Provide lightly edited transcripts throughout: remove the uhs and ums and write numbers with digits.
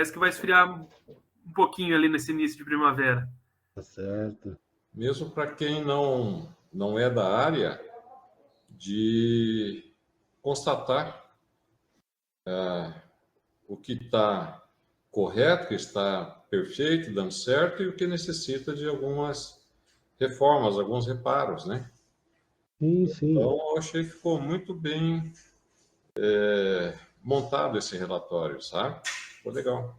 Parece que vai esfriar um pouquinho ali nesse início de primavera. Tá certo. Mesmo para quem não é da área, de constatar o que está correto, que está perfeito, dando certo, e o que necessita de algumas reformas, alguns reparos, né? Sim, Então, sim. eu achei que ficou muito bem montado esse relatório, sabe? Ficou legal.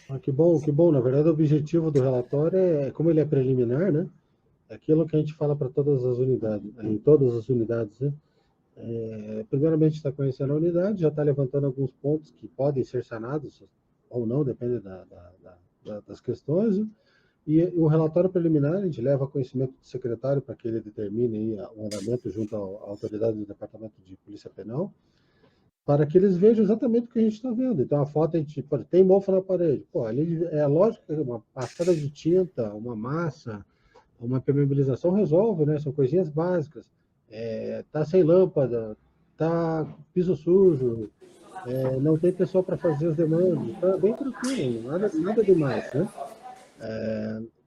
Ah, que bom, que bom. Na verdade, o objetivo do relatório como ele é preliminar, né? É aquilo que a gente fala para todas as unidades, em todas as unidades, né? Primeiramente, está conhecendo a unidade, já está levantando alguns pontos que podem ser sanados ou não, depende das questões, né? E o relatório preliminar, a gente leva conhecimento do secretário para que ele determine aí o andamento junto à autoridade do Departamento de Polícia Penal, para que eles vejam exatamente o que a gente está vendo. Então, a foto, a gente tem mofo na parede. Pô, ali é lógico que uma passada de tinta, uma massa, uma permeabilização resolve, né? São coisinhas básicas. Tá sem lâmpada, tá piso sujo, não tem pessoa para fazer as demandas. Então, é bem tranquilo, nada demais, né?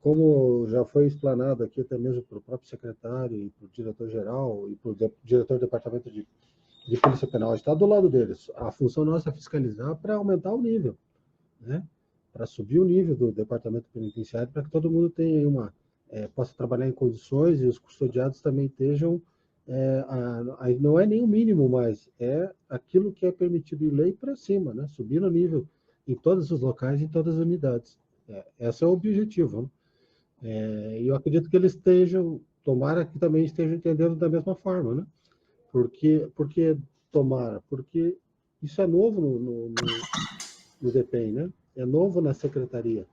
Como já foi explanado aqui até mesmo para o próprio secretário e para o diretor-geral e para o diretor do departamento de Polícia Penal, está do lado deles. A função nossa é fiscalizar para aumentar o nível, né? Para subir o nível do departamento penitenciário, para que todo mundo tenha possa trabalhar em condições e os custodiados também estejam. Não é nem o mínimo, mas é aquilo que é permitido em lei para cima, né? Subir o nível em todos os locais, em todas as unidades. Esse é o objetivo, né? E eu acredito que eles tomara que também estejam entendendo da mesma forma, né? Porque tomara, porque isso é novo no DPEM, né? É novo na secretaria.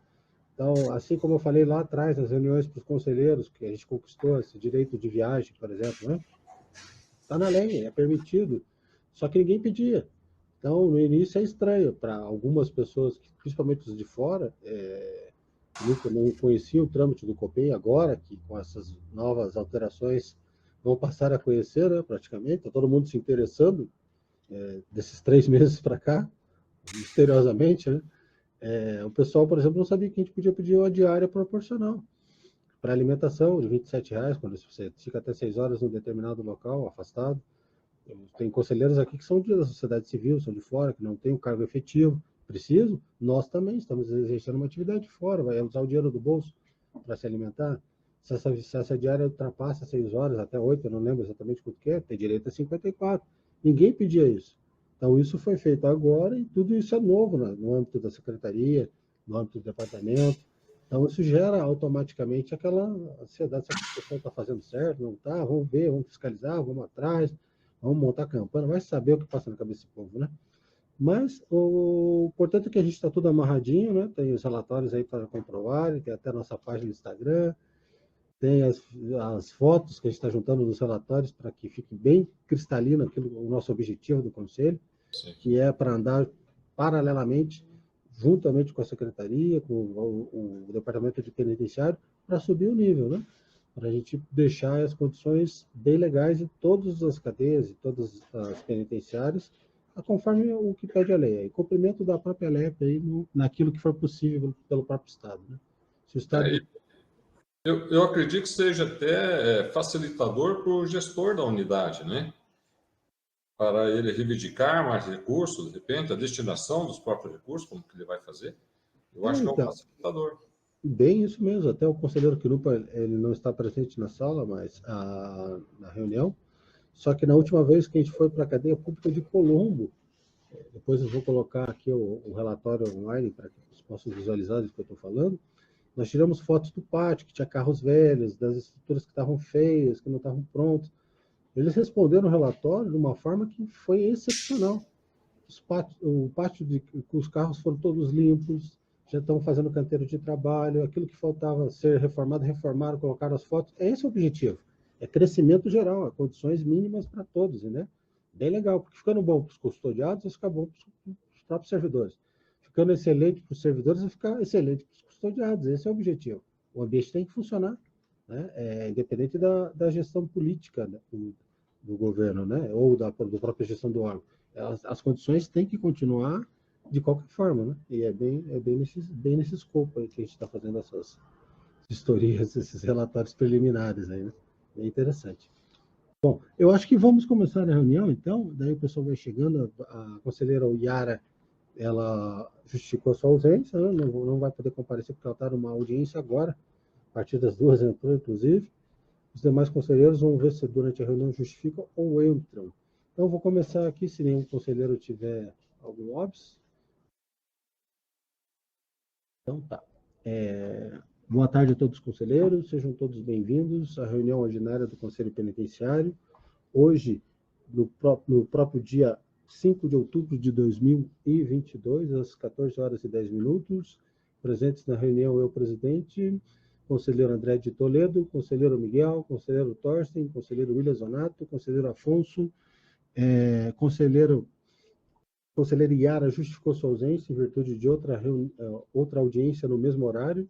Então, assim como eu falei lá atrás, nas reuniões para os conselheiros, que a gente conquistou esse direito de viagem, por exemplo, né? Está na lei, é permitido, só que ninguém pedia. Então, no início é estranho para algumas pessoas, principalmente os de fora, que nunca não conheciam o trâmite do COPEI, agora que com essas novas alterações vão passar a conhecer, né, praticamente, está todo mundo se interessando desses 3 meses para cá, misteriosamente, né? O pessoal, por exemplo, não sabia que a gente podia pedir uma diária proporcional para alimentação de R$ 27, quando você fica até 6 horas em um determinado local, afastado. Tem conselheiros aqui que são da sociedade civil, são de fora, que não têm um cargo efetivo. Preciso? Nós também estamos exercendo uma atividade fora, vai usar o dinheiro do bolso para se alimentar. Se essa diária ultrapassa 6 horas, até 8, eu não lembro exatamente quanto que é, tem direito a 54. Ninguém pedia isso. Então, isso foi feito agora e tudo isso é novo, né? No âmbito da secretaria, no âmbito do departamento. Então, isso gera automaticamente aquela ansiedade, se a pessoa está fazendo certo, não está, vamos ver, vamos fiscalizar, vamos atrás, vamos montar campanha, vai saber o que passa na cabeça do povo, né? Mas o importante é que a gente está tudo amarradinho, né? Tem os relatórios aí para comprovar, tem até a nossa página no Instagram, tem as fotos que a gente está juntando nos relatórios para que fique bem cristalino o nosso objetivo do Conselho, Sim. que é para andar paralelamente, juntamente com a Secretaria, com o Departamento de Penitenciário, para subir o nível, né? Para a gente deixar as condições bem legais em todas as cadeias, em todas as penitenciárias, conforme o que pede a lei. E cumprimento da própria LEP aí naquilo que for possível pelo próprio Estado, né? Se o Estado... Eu acredito que seja até facilitador para o gestor da unidade, né? Para ele reivindicar mais recursos, de repente, a destinação dos próprios recursos, como que ele vai fazer. Eu acho que é um Então, facilitador. bem isso mesmo. Até o conselheiro Quirupa, ele não está presente na sala, mas na reunião. Só que na última vez que a gente foi para a cadeia pública de Colombo, depois eu vou colocar aqui o relatório online para que vocês possam visualizar do que eu estou falando. Nós tiramos fotos do pátio, que tinha carros velhos, das estruturas que estavam feias, que não estavam prontas. Eles responderam o relatório de uma forma que foi excepcional. O pátio os carros foram todos limpos, já estão fazendo canteiro de trabalho, aquilo que faltava ser reformado, reformaram, colocaram as fotos. É esse o objetivo. É crescimento geral, é condições mínimas para todos, né? Bem legal, porque ficando bom para os custodiados, vai ficar bom para os próprios servidores. Ficando excelente para os servidores, vai ficar excelente para os custodiados. Esse é o objetivo. O ambiente tem que funcionar, né? Independente da gestão política, né? Do governo, né? Ou da própria gestão do órgão. As condições têm que continuar de qualquer forma, né? E é bem nesse escopo aí que a gente está fazendo essas historias, esses relatórios preliminares aí, né? É interessante. Bom, eu acho que vamos começar a reunião, então. Daí o pessoal vai chegando. A conselheira Yara, ela justificou sua ausência, né? Não vai poder comparecer porque ela está numa audiência agora, a partir das 2 entrou, inclusive. Os demais conselheiros vão ver se durante a reunião justificam ou entram. Então, eu vou começar aqui, se nenhum conselheiro tiver algum óbvio. Então, tá. Boa tarde a todos os conselheiros, sejam todos bem-vindos à reunião ordinária do Conselho Penitenciário. Hoje, no próprio dia 5 de outubro de 2022, às 14 horas e 10 minutos, presentes na reunião eu, presidente, conselheiro André de Toledo, conselheiro Miguel, conselheiro Thorsten, conselheiro William Zonato, conselheiro Afonso, conselheira Yara justificou sua ausência em virtude de outra audiência no mesmo horário.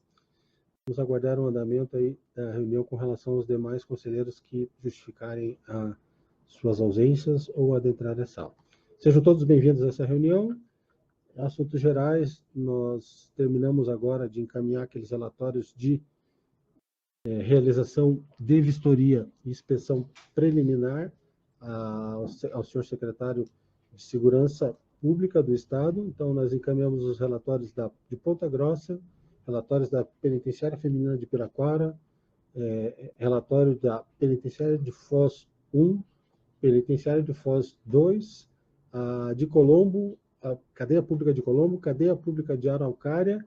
Vamos aguardar o andamento aí da reunião com relação aos demais conselheiros que justificarem suas ausências ou adentrarem a sala. Sejam todos bem-vindos a essa reunião. Assuntos gerais, nós terminamos agora de encaminhar aqueles relatórios de realização de vistoria e inspeção preliminar ao senhor secretário de Segurança Pública do Estado. Então, nós encaminhamos os relatórios de Ponta Grossa, relatórios da Penitenciária Feminina de Piraquara, relatório da Penitenciária de Foz 1, Penitenciária de Foz 2, de Colombo, a Cadeia Pública de Colombo, Cadeia Pública de Araucária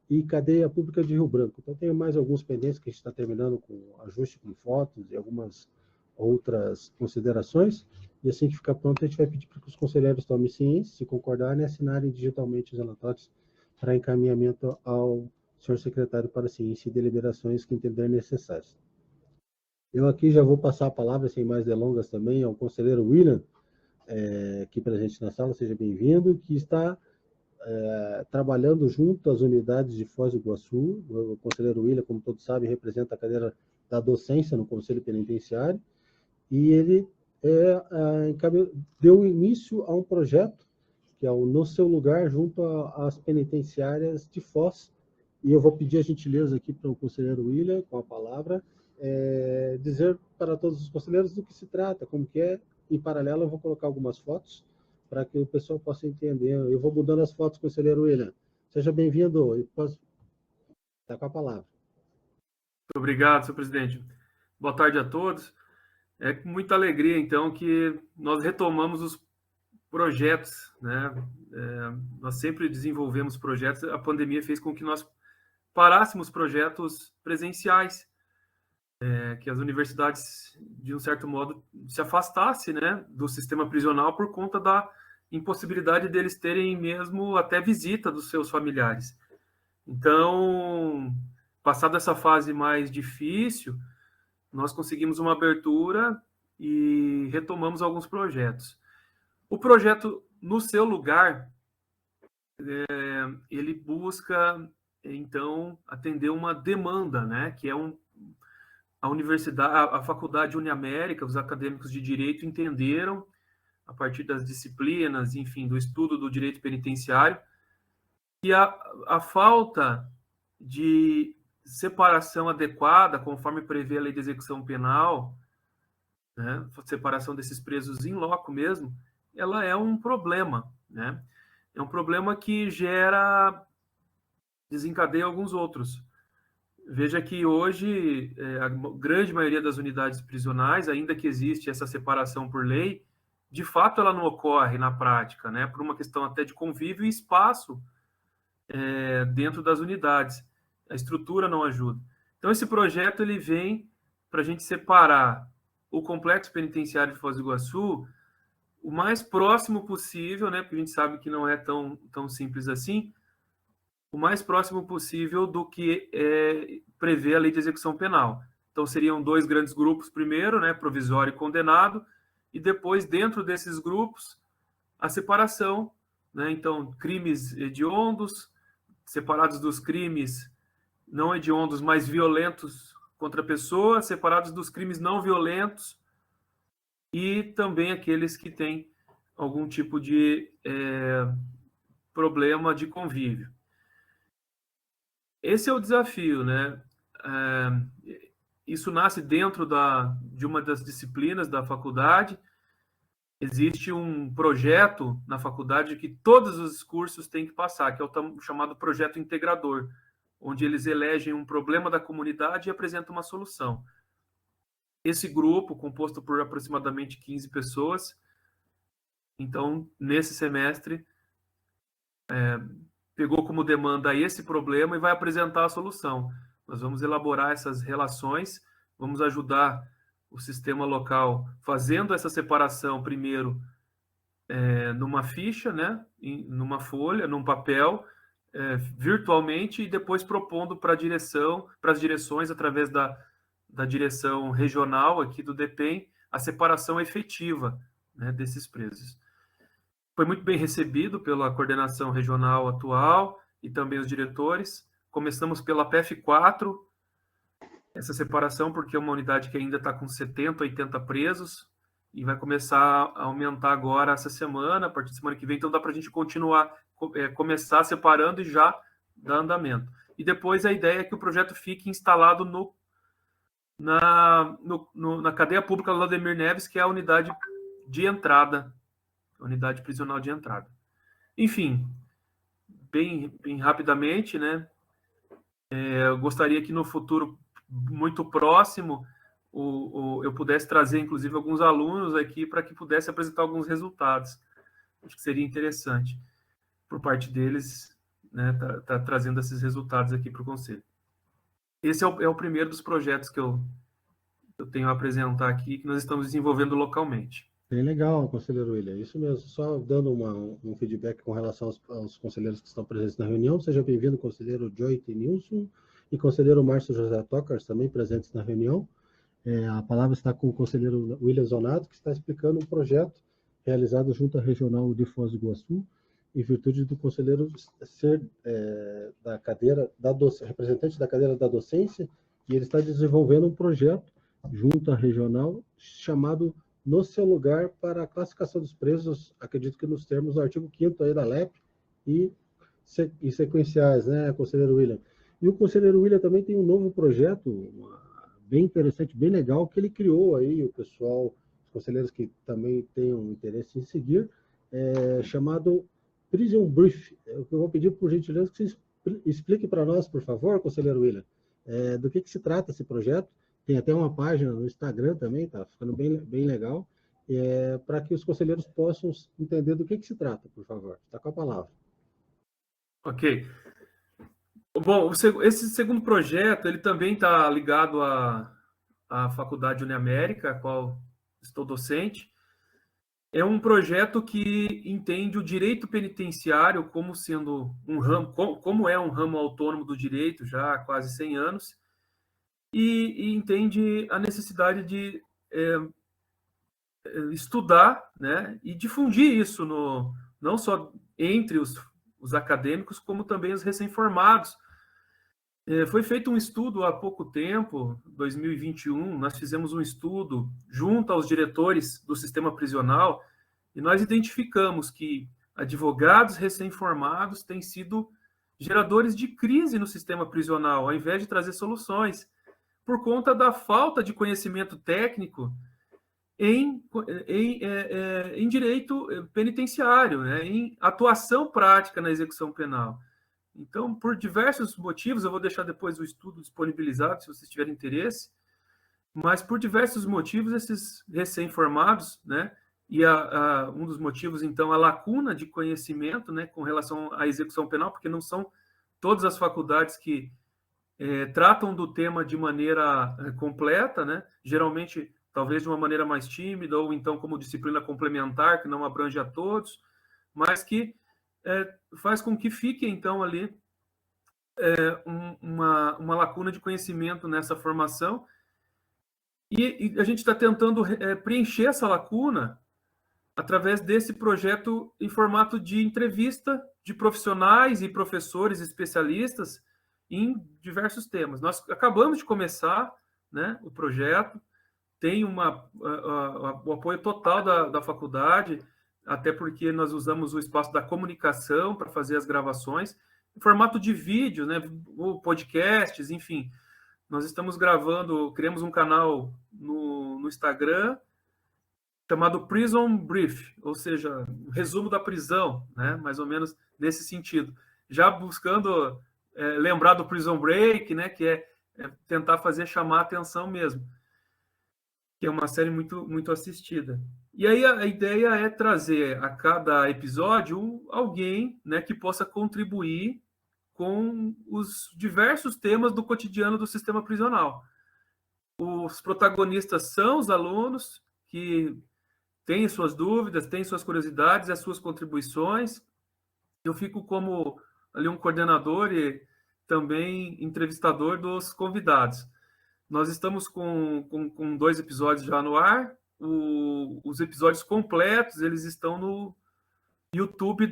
e Cadeia Pública de Rio Branco. Então, tem mais alguns pendentes que a gente está terminando com ajuste com fotos e algumas outras considerações. E assim que ficar pronto, a gente vai pedir para que os conselheiros tomem ciência, se concordarem, e assinarem digitalmente os relatórios para encaminhamento ao senhor secretário para ciência e deliberações que entenderem necessárias. Eu aqui já vou passar a palavra, sem mais delongas também, ao conselheiro William, aqui presente na sala, seja bem-vindo, que está trabalhando junto às unidades de Foz do Iguaçu. O conselheiro William, como todos sabem, representa a cadeira da docência no Conselho Penitenciário, e ele deu início a um projeto, que é o No Seu Lugar, junto às penitenciárias de Foz. E eu vou pedir a gentileza aqui para o conselheiro William, com a palavra, dizer para todos os conselheiros do que se trata, como que é. Em paralelo, eu vou colocar algumas fotos para que o pessoal possa entender. Eu vou mudando as fotos, conselheiro William. Seja bem-vindo. Está com a palavra. Muito obrigado, senhor presidente. Boa tarde a todos. É com muita alegria, então, que nós retomamos os projetos, né? Nós sempre desenvolvemos projetos. A pandemia fez com que nós parássemos projetos presenciais, que as universidades, de um certo modo, se afastassem, né, do sistema prisional por conta da impossibilidade deles terem mesmo até visita dos seus familiares. Então, passada essa fase mais difícil, nós conseguimos uma abertura e retomamos alguns projetos. O projeto No Seu Lugar, ele busca, então, atender uma demanda, né, que é a universidade, a Faculdade Uniamérica, os acadêmicos de direito entenderam, a partir das disciplinas, enfim, do estudo do direito penitenciário, que a falta de separação adequada, conforme prevê a Lei de Execução Penal, né, separação desses presos in loco mesmo, ela é um problema, né? É um problema que desencadeia alguns outros. Veja que hoje a grande maioria das unidades prisionais, ainda que existe essa separação por lei, de fato ela não ocorre na prática, né? Por uma questão até de convívio e espaço dentro das unidades. A estrutura não ajuda. Então esse projeto ele vem para a gente separar o complexo penitenciário de Foz do Iguaçu o mais próximo possível, né? Porque a gente sabe que não é tão simples assim, o mais próximo possível do que prevê a Lei de Execução Penal. Então, seriam 2 grandes grupos primeiro, né, provisório e condenado, e depois, dentro desses grupos, a separação, né, então, crimes hediondos, separados dos crimes não hediondos, mas violentos contra a pessoa, separados dos crimes não violentos, e também aqueles que têm algum tipo de problema de convívio. Esse é o desafio, né? Isso nasce dentro de uma das disciplinas da faculdade. Existe um projeto na faculdade que todos os cursos têm que passar, que é o chamado projeto integrador, onde eles elegem um problema da comunidade e apresentam uma solução. Esse grupo, composto por aproximadamente 15 pessoas, então, nesse semestre, pegou como demanda esse problema e vai apresentar a solução. Nós vamos elaborar essas relações, vamos ajudar o sistema local fazendo essa separação primeiro numa ficha, né, numa folha, num papel, virtualmente, e depois propondo para as direções, através da direção regional aqui do DPEM, a separação efetiva, né, desses presos. Foi muito bem recebido pela coordenação regional atual e também os diretores. Começamos pela PF4, essa separação, porque é uma unidade que ainda está com 70, 80 presos, e vai começar a aumentar agora essa semana, a partir da semana que vem. Então dá para a gente continuar, começar separando e já dar andamento. E depois a ideia é que o projeto fique instalado na cadeia pública Laudemir Neves, que é a unidade de entrada, unidade prisional de entrada. Enfim, bem rapidamente, né? Eu gostaria que no futuro muito próximo eu pudesse trazer, inclusive, alguns alunos aqui para que pudesse apresentar alguns resultados. Acho que seria interessante, por parte deles, né, tá trazendo esses resultados aqui para o Conselho. Esse é o primeiro dos projetos que eu tenho a apresentar aqui, que nós estamos desenvolvendo localmente. Bem legal, conselheiro William. Isso mesmo. Só dando um feedback com relação aos conselheiros que estão presentes na reunião. Seja bem-vindo, conselheiro Joyce Nilson e conselheiro Márcio José Tocars, também presentes na reunião. A palavra está com o conselheiro William Zonato, que está explicando um projeto realizado junto à Regional de Foz do Iguaçu, em virtude do conselheiro ser da cadeira representante da cadeira da docência, e ele está desenvolvendo um projeto junto à Regional chamado No Seu Lugar para a Classificação dos Presos, acredito que nos termos do artigo 5º aí da LEP e sequenciais, né, conselheiro William? E o conselheiro William também tem um novo projeto bem interessante, bem legal, que ele criou aí, o pessoal, os conselheiros que também tenham interesse em seguir, chamado Prison Brief. Eu vou pedir, por gentileza, que você explique para nós, por favor, conselheiro William, do que se trata esse projeto. Tem até uma página no Instagram também, tá ficando bem legal, para que os conselheiros possam entender do que se trata, por favor. Está com a palavra. Ok. Bom, esse segundo projeto, ele também está ligado à Faculdade Uniamérica, a qual estou docente. É um projeto que entende o direito penitenciário como sendo um ramo, como é um ramo autônomo do direito já há quase 100 anos, e entende a necessidade de estudar, né, e difundir isso não só entre os acadêmicos, como também os recém-formados. Foi feito um estudo há pouco tempo, 2021, nós fizemos um estudo junto aos diretores do sistema prisional, e nós identificamos que advogados recém-formados têm sido geradores de crise no sistema prisional, ao invés de trazer soluções, por conta da falta de conhecimento técnico em direito penitenciário, né, em atuação prática na execução penal. Então, por diversos motivos, eu vou deixar depois o estudo disponibilizado, se vocês tiverem interesse, mas por diversos motivos, esses recém-formados, né, e um dos motivos, então, a lacuna de conhecimento, né, com relação à execução penal, porque não são todas as faculdades que tratam do tema de maneira completa, né, geralmente, talvez de uma maneira mais tímida, ou então como disciplina complementar, que não abrange a todos, mas que faz com que fique, então, ali uma lacuna de conhecimento nessa formação, e a gente está tentando preencher essa lacuna através desse projeto em formato de entrevista de profissionais e professores especialistas em diversos temas. Nós acabamos de começar, né, o projeto, tem o apoio total da faculdade. até porque nós usamos o espaço da comunicação para fazer as gravações, em formato de vídeo, né, ou podcasts, enfim. Nós estamos gravando, criamos um canal no Instagram chamado Prison Brief, ou seja, resumo da prisão, né, mais ou menos nesse sentido. Já buscando lembrar do Prison Break, né, que é tentar fazer chamar a atenção mesmo, que é uma série muito, muito assistida. E aí a ideia é trazer a cada episódio alguém, né, que possa contribuir com os diversos temas do cotidiano do sistema prisional. Os protagonistas são os alunos que têm suas dúvidas, têm suas curiosidades, as suas contribuições. Eu fico como ali um coordenador e também entrevistador dos convidados. Nós estamos com 2 episódios já no ar. Os episódios completos, eles estão no YouTube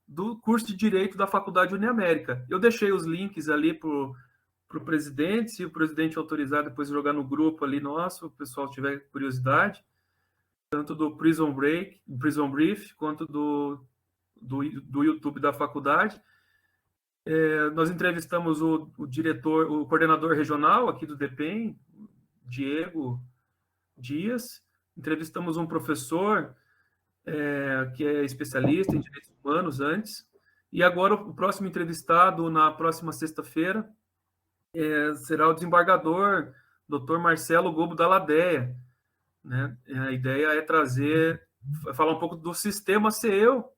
do curso de Direito da Faculdade Uniamérica. Eu deixei os links ali para o presidente, se o presidente autorizar depois jogar no grupo ali nosso, o pessoal tiver curiosidade, tanto do Prison Brief, quanto do YouTube da faculdade. Nós entrevistamos o diretor, o coordenador regional aqui do DEPEN, Diego Dias. Entrevistamos um professor que é especialista em direitos humanos antes. E agora o próximo entrevistado, na próxima sexta-feira, será o desembargador, Dr. Marcelo Gobo da Ladeia. Né? A ideia é falar um pouco do sistema CEU.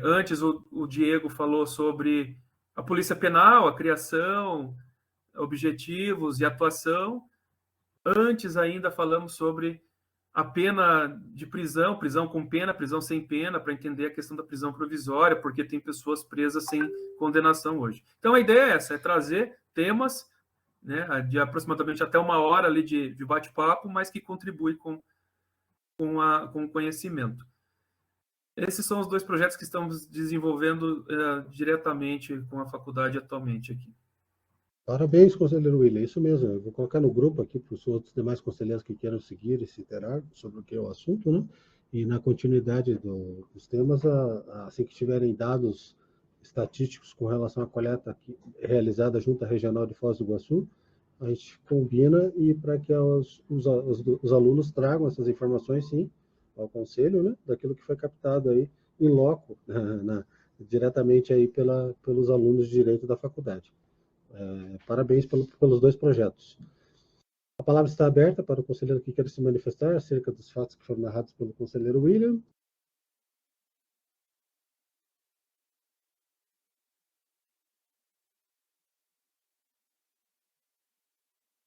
Antes o Diego falou sobre a polícia penal, a criação, objetivos e atuação. Antes ainda falamos sobre a pena de prisão, prisão com pena, prisão sem pena, para entender a questão da prisão provisória, porque tem pessoas presas sem condenação hoje. Então a ideia é essa, é trazer temas, né, de aproximadamente até 1 hora ali de bate-papo, mas que contribui com o conhecimento. Esses são os 2 projetos que estamos desenvolvendo diretamente com a faculdade atualmente aqui. Parabéns, conselheiro William. Isso mesmo. Eu vou colocar no grupo aqui para os outros demais conselheiros que queiram seguir e se interar sobre o que é o assunto, né? E na continuidade dos temas, assim que tiverem dados estatísticos com relação à coleta aqui, realizada junto à Regional de Foz do Iguaçu, a gente combina e para que os alunos tragam essas informações, sim, ao conselho, né? Daquilo que foi captado aí em loco, diretamente aí pelos alunos de Direito da faculdade. Parabéns pelos 2 projetos. A palavra está aberta para o conselheiro que quer se manifestar acerca dos fatos que foram narrados pelo conselheiro William.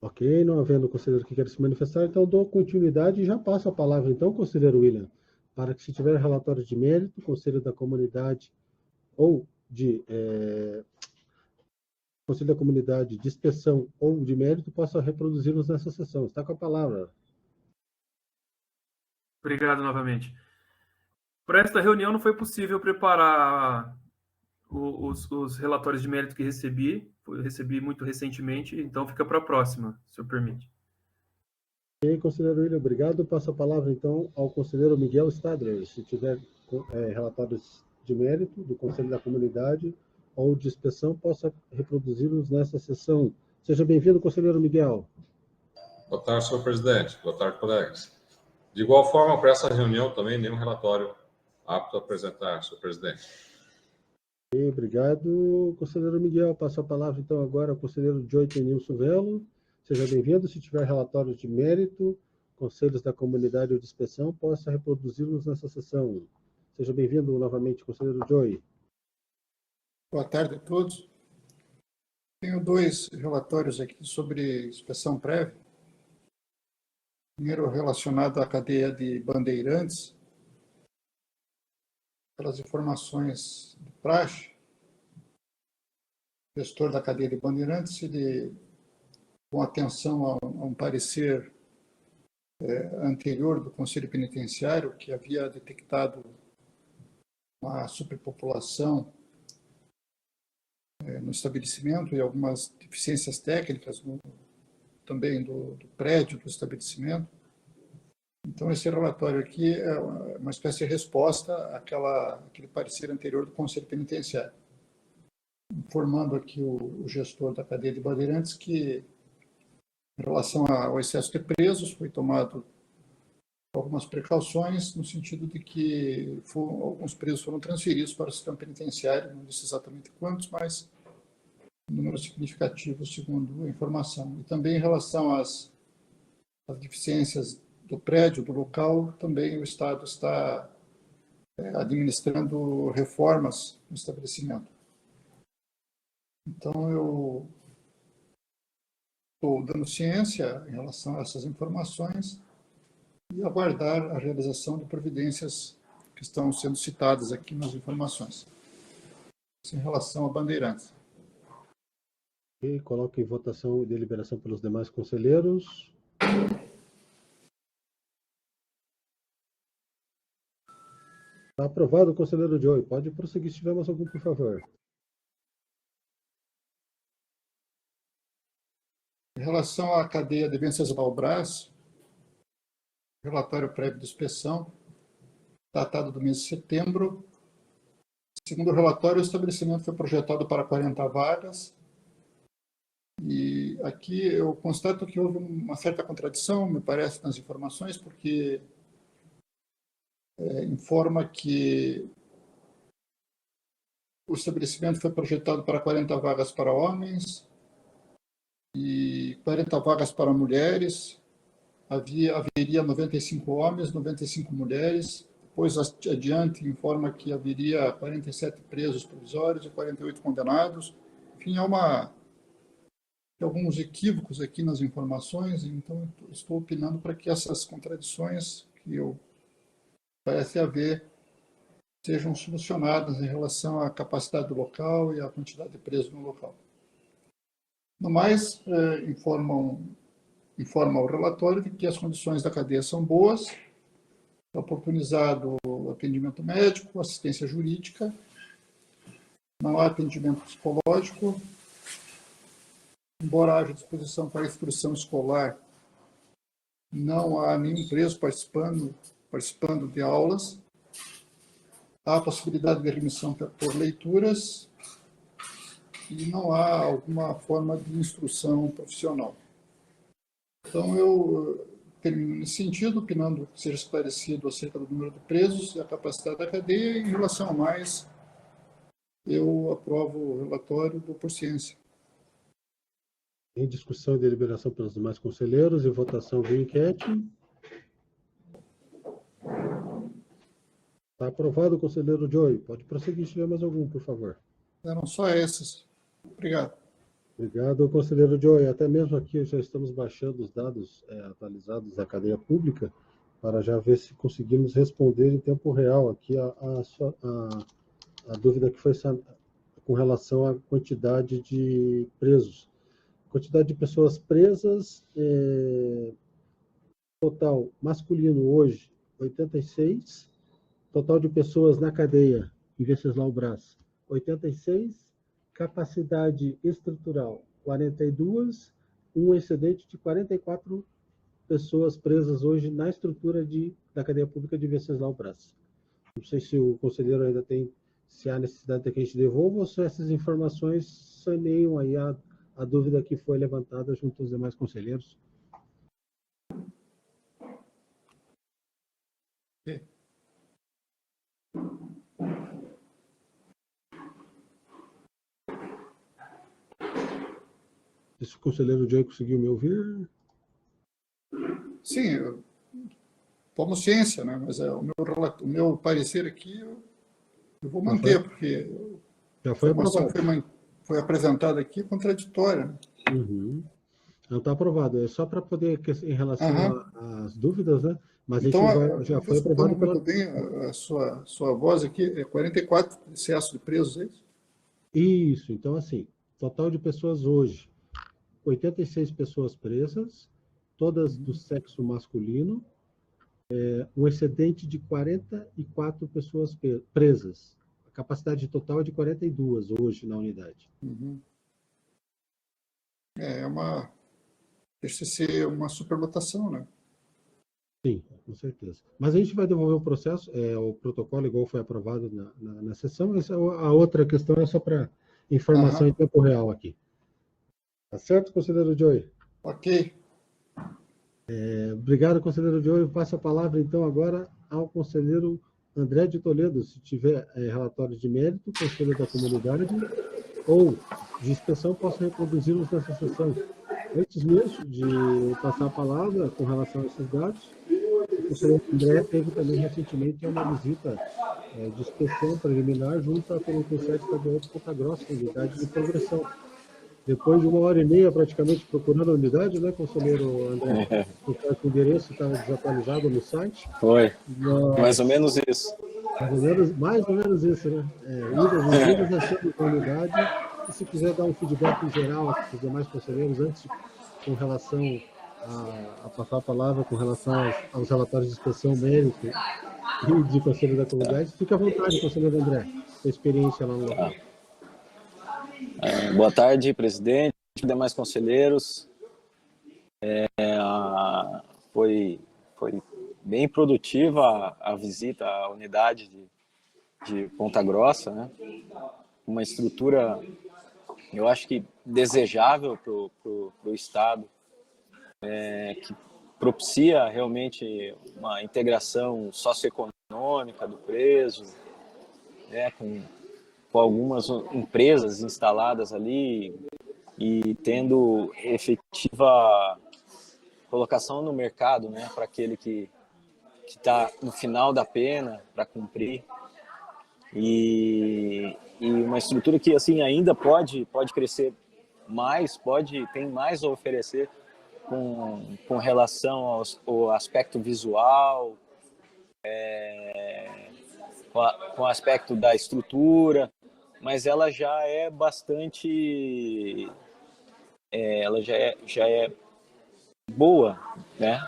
Ok, não havendo conselheiro que quer se manifestar, então dou continuidade e já passo a palavra, então, conselheiro William, para que, se tiver relatório de mérito, conselho da comunidade ou de conselho da comunidade de inspeção ou de mérito, possa reproduzi-los nessa sessão. Está com a palavra. Obrigado novamente. Para esta reunião não foi possível preparar os relatórios de mérito que recebi muito recentemente, então fica para a próxima, se eu permite. Ok, conselheiro William, obrigado. Passo a palavra, então, ao conselheiro Miguel Stadler, se tiver relatórios de mérito do Conselho da Comunidade ou de inspeção, possa reproduzi-los nessa sessão. Seja bem-vindo, conselheiro Miguel. Boa tarde, senhor presidente. Boa tarde, colegas. De igual forma, para essa reunião também, nenhum relatório apto a apresentar, senhor presidente. Ok, obrigado, conselheiro Miguel. Passo a palavra, então, agora ao conselheiro Joyce Nilson Velo. Seja bem-vindo. Se tiver relatórios de mérito, conselhos da comunidade ou de inspeção, possa reproduzi-los nessa sessão. Seja bem-vindo novamente, conselheiro Joy. Boa tarde a todos. Tenho 2 relatórios aqui sobre inspeção prévia. Primeiro, relacionado à cadeia de Bandeirantes. Pelas informações de praxe, o gestor da cadeia de Bandeirantes, ele, com atenção a um parecer anterior do Conselho Penitenciário, que havia detectado uma superpopulação no estabelecimento e algumas deficiências técnicas também do prédio do estabelecimento. Então, esse relatório aqui é uma espécie de resposta àquele parecer anterior do Conselho Penitenciário, informando aqui o gestor da cadeia de Bandeirantes que, em relação ao excesso de presos, foi tomado algumas precauções, no sentido de que alguns presos foram transferidos para o sistema penitenciário, não disse exatamente quantos, mas um número significativo, segundo a informação. E também em relação às deficiências do prédio, do local, também o Estado está administrando reformas no estabelecimento. Então, eu estou dando ciência em relação a essas informações e aguardar a realização de providências que estão sendo citadas aqui nas informações. Isso em relação a Bandeirantes. E coloco em votação e deliberação pelos demais conselheiros. Está aprovado, conselheiro Joey. Pode prosseguir se tiver mais algum, por favor. Em relação à cadeia de Venceslau-Braz, relatório prévio de inspeção, datado do mês de setembro. Segundo o relatório, o estabelecimento foi projetado para 40 vagas. E aqui eu constato que houve uma certa contradição, me parece, nas informações, porque informa que o estabelecimento foi projetado para 40 vagas para homens e 40 vagas para mulheres. Haveria 95 homens, 95 mulheres. Depois, adiante, informa que haveria 47 presos provisórios e 48 condenados. Enfim, há alguns equívocos aqui nas informações, então estou opinando para que essas contradições que parece haver sejam solucionadas em relação à capacidade do local e à quantidade de presos no local. No mais, informa o relatório de que as condições da cadeia são boas, é oportunizado o atendimento médico, assistência jurídica, não há atendimento psicológico, embora haja disposição para instrução escolar, não há nenhum preso participando de aulas, há a possibilidade de remissão por leituras e não há alguma forma de instrução profissional. Então, eu termino nesse sentido, opinando que seja esclarecido acerca do número de presos e a capacidade da cadeia. Em relação a mais, eu aprovo o relatório do por ciência. Em discussão e deliberação pelos demais conselheiros e votação via enquete. Está aprovado, conselheiro Joey. Pode prosseguir se tiver mais algum, por favor. Eram só esses. Obrigado. Obrigado, conselheiro Joey. Até mesmo aqui já estamos baixando os dados atualizados da cadeia pública para já ver se conseguimos responder em tempo real aqui a dúvida que foi com relação à quantidade de presos. Quantidade de pessoas presas, total masculino hoje, 86. Total de pessoas na cadeia, em Venceslau-Braz, 86. Capacidade estrutural, 42. Um excedente de 44 pessoas presas hoje na estrutura da cadeia pública de Venceslau-Braz. Não sei se o conselheiro ainda se há necessidade de que a gente devolva ou se essas informações saneiam aí a dúvida que foi levantada junto aos demais conselheiros. Se o conselheiro Joey conseguiu me ouvir? Sim, eu tomo ciência, né? Mas o meu parecer aqui eu vou manter, porque já foi a informação aprovado. que foi apresentada aqui é contraditória. Né? Uhum. Não está aprovado, é só para poder, em relação às dúvidas, né? Mas então, já foi aprovado muito bem a sua voz aqui, é 44 excesso de presos, é isso? Isso, então assim, total de pessoas hoje, 86 pessoas presas, todas do sexo masculino, um excedente de 44 pessoas presas. A capacidade total é de 42 hoje na unidade. Uhum. Deixa ser uma superlotação, né? Sim, com certeza. Mas a gente vai devolver o processo, o protocolo, igual foi aprovado na sessão. A outra questão é só para informação em tempo real aqui. Tá certo, conselheiro Joey? Ok. Obrigado, conselheiro Joey. Passo a palavra, então, agora ao conselheiro André de Toledo. Se tiver relatório de mérito, conselho da comunidade ou de inspeção, posso reproduzi-los nessa sessão. Antes mesmo de passar a palavra com relação a esses dados, o conselheiro André teve também recentemente uma visita de inspeção preliminar junto à Penitenciária Estadual de Ponta Grossa, unidade de progressão. Depois de 1h30 praticamente procurando a unidade, né, conselheiro André? Porque o endereço estava desatualizado no site. Foi, mais ou Nós, menos isso. mais ou menos isso, né? Idas e vindas, achamos a unidade. E se quiser dar um feedback em geral para os demais conselheiros, antes, com relação a passar a palavra, com relação aos relatórios de inspeção mérito e de conselho da comunidade, fique à vontade, conselheiro André, sua experiência lá no local. Boa tarde, presidente, demais conselheiros. Foi bem produtiva a visita à unidade de Ponta Grossa, né? Uma estrutura, eu acho que desejável para o Estado, que propicia realmente uma integração socioeconômica do preso, né? Com algumas empresas instaladas ali e tendo efetiva colocação no mercado, né, para aquele que está no final da pena para cumprir, e uma estrutura que assim ainda pode crescer mais, tem mais a oferecer com relação ao aspecto visual, com o aspecto da estrutura, mas ela já é bastante, ela já é boa, né?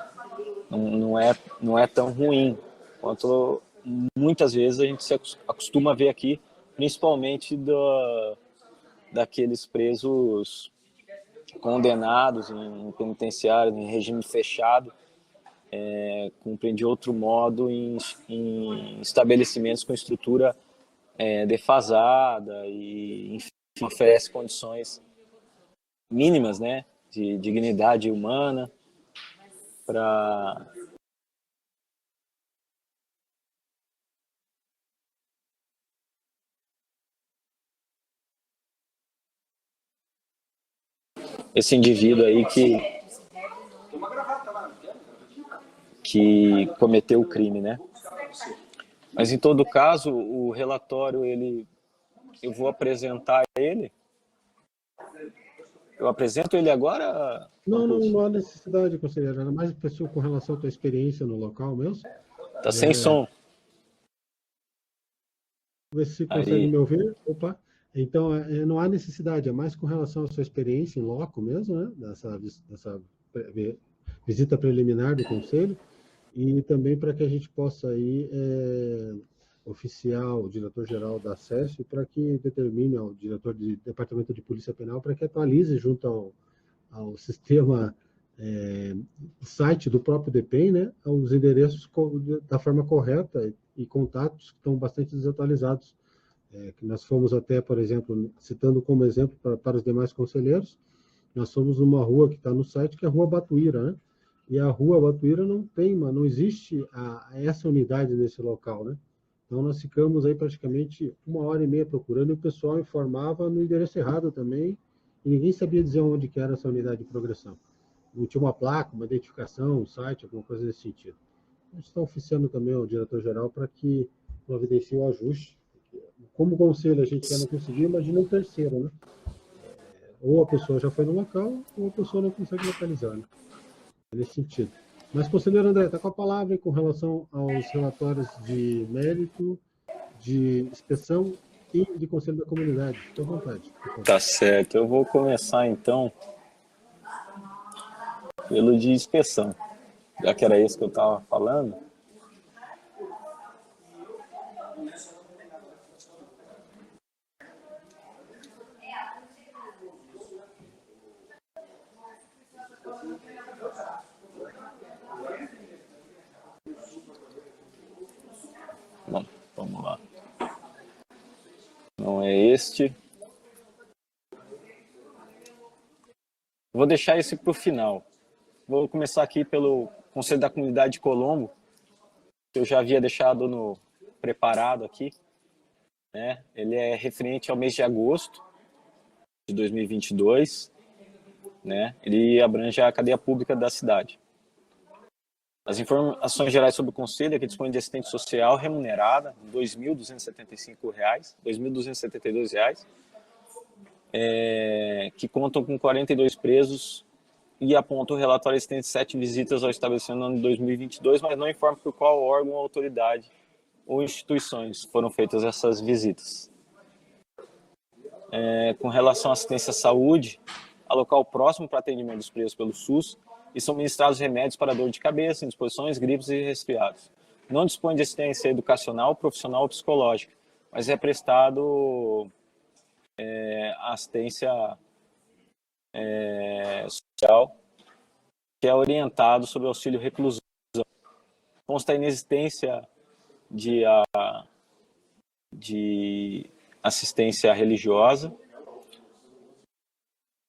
Não é tão ruim quanto muitas vezes a gente se acostuma a ver aqui, principalmente daqueles presos condenados em penitenciário, em regime fechado, cumprem de outro modo em estabelecimentos com estrutura defasada e, enfim, oferece condições mínimas, né, de dignidade humana para esse indivíduo aí que cometeu o crime, né? Mas em todo caso, o relatório eu vou apresentar ele. Eu apresento ele agora? Não há necessidade, conselheiro. Era mais pessoa com relação à tua experiência no local mesmo. Tá sem som. Ver se consegue me ouvir. Opa. Então, não há necessidade, é mais com relação à sua experiência em loco mesmo, né? Dessa visita preliminar do conselho, e também para que a gente possa aí oficiar o diretor-geral da SESP para que determine ao diretor de Departamento de Polícia Penal para que atualize junto ao sistema site do próprio DEPEN, né, os endereços da forma correta e contatos que estão bastante desatualizados. Que nós fomos até, por exemplo, citando como exemplo para os demais conselheiros, nós somos numa rua que está no site, que é a Rua Batuíra, né? E a Rua Batuíra não existe essa unidade nesse local, né? Então, nós ficamos aí praticamente 1h30 procurando, e o pessoal informava no endereço errado também, e ninguém sabia dizer onde que era essa unidade de progressão. Não tinha uma placa, uma identificação, um site, alguma coisa nesse sentido. A gente está oficiando também ao diretor-geral para que providencie o ajuste. Como conselho a gente já não conseguiu, imagina um terceiro, né? Ou a pessoa já foi no local, ou a pessoa não consegue localizar, né? Nesse sentido. Mas, conselheiro André, está com a palavra com relação aos relatórios de mérito, de inspeção e de conselho da comunidade. Fique à vontade. Tá certo. Eu vou começar, então, pelo de inspeção, já que era isso que eu estava falando. Vamos lá. Não é este. Vou deixar esse para o final. Vou começar aqui pelo Conselho da Comunidade de Colombo, que eu já havia deixado preparado aqui. Né? Ele é referente ao mês de agosto de 2022. Né? Ele abrange a cadeia pública da cidade. As informações gerais sobre o Conselho é que dispõe de assistente social remunerada, R$ 2.275, R$ 2.272, que contam com 42 presos e aponta o relatório existente 7 visitas ao estabelecimento no ano de 2022, mas não informa por qual órgão, autoridade ou instituições foram feitas essas visitas. Com relação à assistência à saúde, há local próximo para atendimento dos presos pelo SUS e são ministrados remédios para dor de cabeça, indisposições, gripes e resfriados. Não dispõe de assistência educacional, profissional ou psicológica, mas é prestado assistência social, que é orientado sobre auxílio reclusão. Consta a inexistência de assistência religiosa.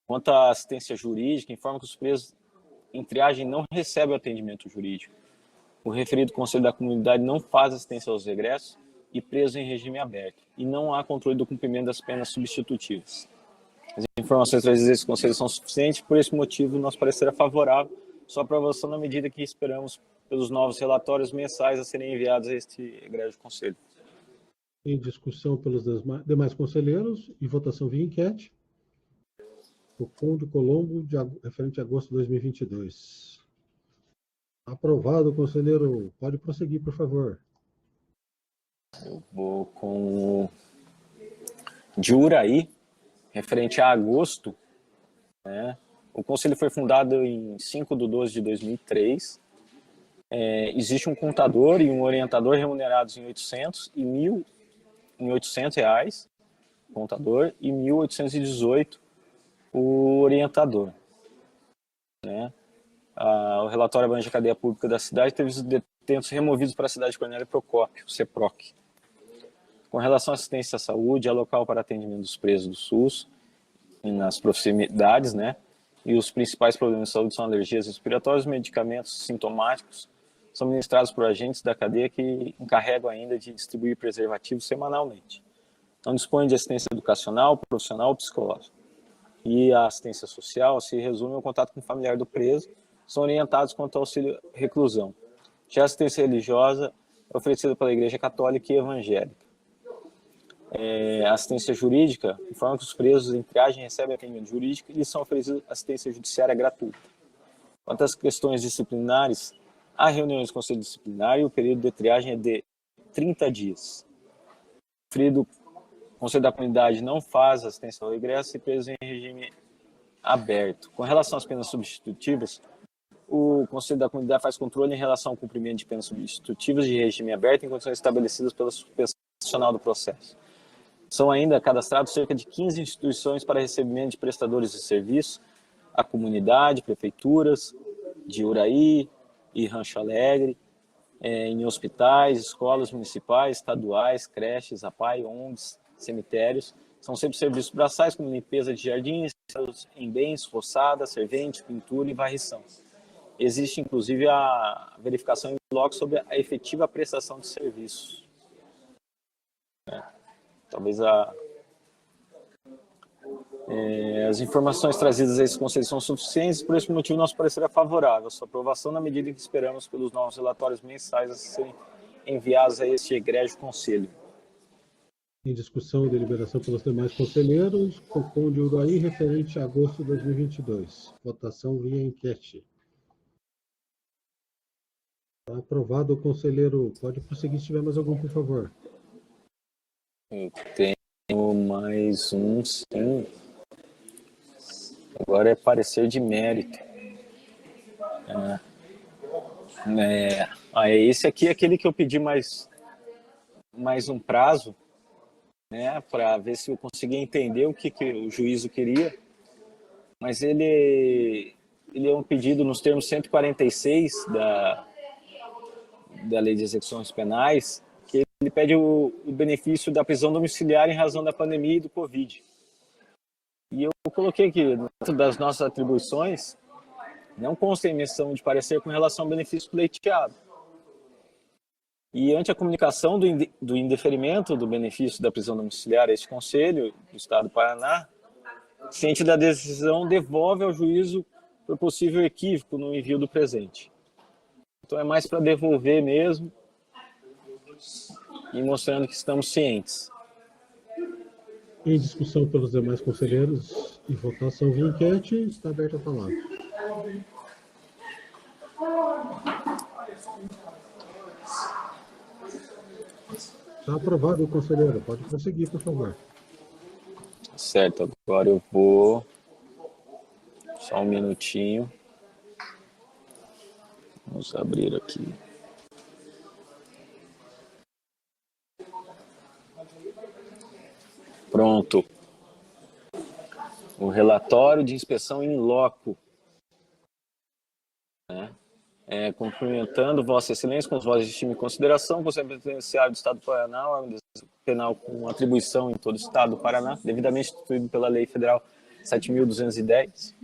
Quanto à assistência jurídica, informa que os presos em triagem não recebem o atendimento jurídico. O referido Conselho da Comunidade não faz assistência aos regressos e presos em regime aberto, e não há controle do cumprimento das penas substitutivas. As informações trazidas desse Conselho são suficientes, por esse motivo, nosso parecer é favorável, sua aprovação na medida que esperamos pelos novos relatórios mensais a serem enviados a este egrégio Conselho. Em discussão pelos demais conselheiros e votação via enquete. O Cocom de Colombo, referente a agosto de 2022. Aprovado, conselheiro. Pode prosseguir, por favor. Eu vou com o de Uraí, referente a agosto. Né? O conselho foi fundado em 5/12/2003. Existe um contador e um orientador remunerados em 800 e R$1.800, contador, e 1.818 o orientador. Né? O relatório abrange a cadeia pública da cidade, teve os detentos removidos para a cidade de Cornélio Procópio, CEPROC. Com relação à assistência à saúde, há local para atendimento dos presos do SUS, nas proximidades, né? E os principais problemas de saúde são alergias respiratórias, medicamentos sintomáticos, são ministrados por agentes da cadeia que encarregam ainda de distribuir preservativos semanalmente. Não dispõe de assistência educacional, profissional ou psicológica. E a assistência social se resume ao contato com o familiar do preso, são orientados quanto ao auxílio reclusão. Já a assistência religiosa é oferecida pela Igreja Católica e Evangélica. A assistência jurídica informa que os presos em triagem recebem atendimento jurídico e lhes são oferecidos assistência judiciária gratuita. Quanto às questões disciplinares, há reuniões do Conselho Disciplinar e o período de triagem é de 30 dias. O referido Conselho da Comunidade não faz assistência ao regresso e presos em regime aberto. Com relação às penas substitutivas, o Conselho da Comunidade faz controle em relação ao cumprimento de penas substitutivas de regime aberto em condições estabelecidas pela suspensão nacional do processo. São ainda cadastrados cerca de 15 instituições para recebimento de prestadores de serviço, a comunidade, prefeituras de Uraí e Rancho Alegre, em hospitais, escolas municipais, estaduais, creches, APAI, ONGs, cemitérios. São sempre serviços braçais, como limpeza de jardins, em bens, roçada, servente, pintura e varrição. Existe, inclusive, a verificação em bloco sobre a efetiva prestação de serviços. Talvez as informações trazidas a esse conselho são suficientes, por esse motivo nosso parecer é favorável à sua aprovação na medida em que esperamos pelos novos relatórios mensais a serem enviados a este egrégio conselho. Em discussão e deliberação pelos demais conselheiros, Cocom de Uraí, referente a agosto de 2022. Votação via enquete. Está aprovado, conselheiro. Pode prosseguir se tiver mais algum, por favor. Eu tenho mais um, sim. Agora é parecer de mérito. Esse aqui é aquele que eu pedi mais um prazo, né, para ver se eu conseguia entender o que o juízo queria. Mas ele é um pedido nos termos 146 da Lei de Execuções Penais, que ele pede o benefício da prisão domiciliar em razão da pandemia e do Covid. E eu coloquei aqui, dentro das nossas atribuições, não consta emissão de parecer com relação ao benefício pleiteado. E ante a comunicação do indeferimento do benefício da prisão domiciliar a este Conselho do Estado do Paraná, ciente da decisão, devolve ao juízo por possível equívoco no envio do presente. Então é mais para devolver mesmo e mostrando que estamos cientes. Em discussão pelos demais conselheiros e votação via enquete, está aberta a palavra. Está aprovado, conselheiro. Pode prosseguir, por favor. Certo, agora eu vou... Só um minutinho. Vamos abrir aqui. Pronto. O relatório de inspeção in loco. Né? Cumprimentando Vossa Excelência com os votos de estima e consideração, Conselho Penitenciário do Estado do Paraná, órgão penal com atribuição em todo o Estado do Paraná, devidamente instituído pela Lei Federal 7.210,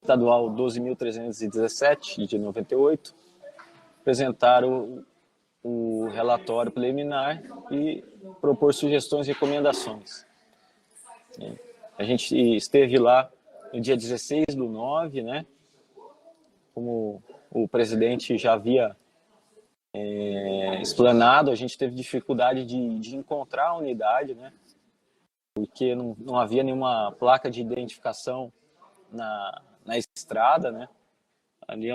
Estadual 12.317, de 98, apresentar o relatório preliminar e propor sugestões e recomendações. A gente esteve lá no dia 16/9, né? Como o presidente já havia explanado, a gente teve dificuldade de encontrar a unidade, né? Porque não havia nenhuma placa de identificação na estrada, né? Ali é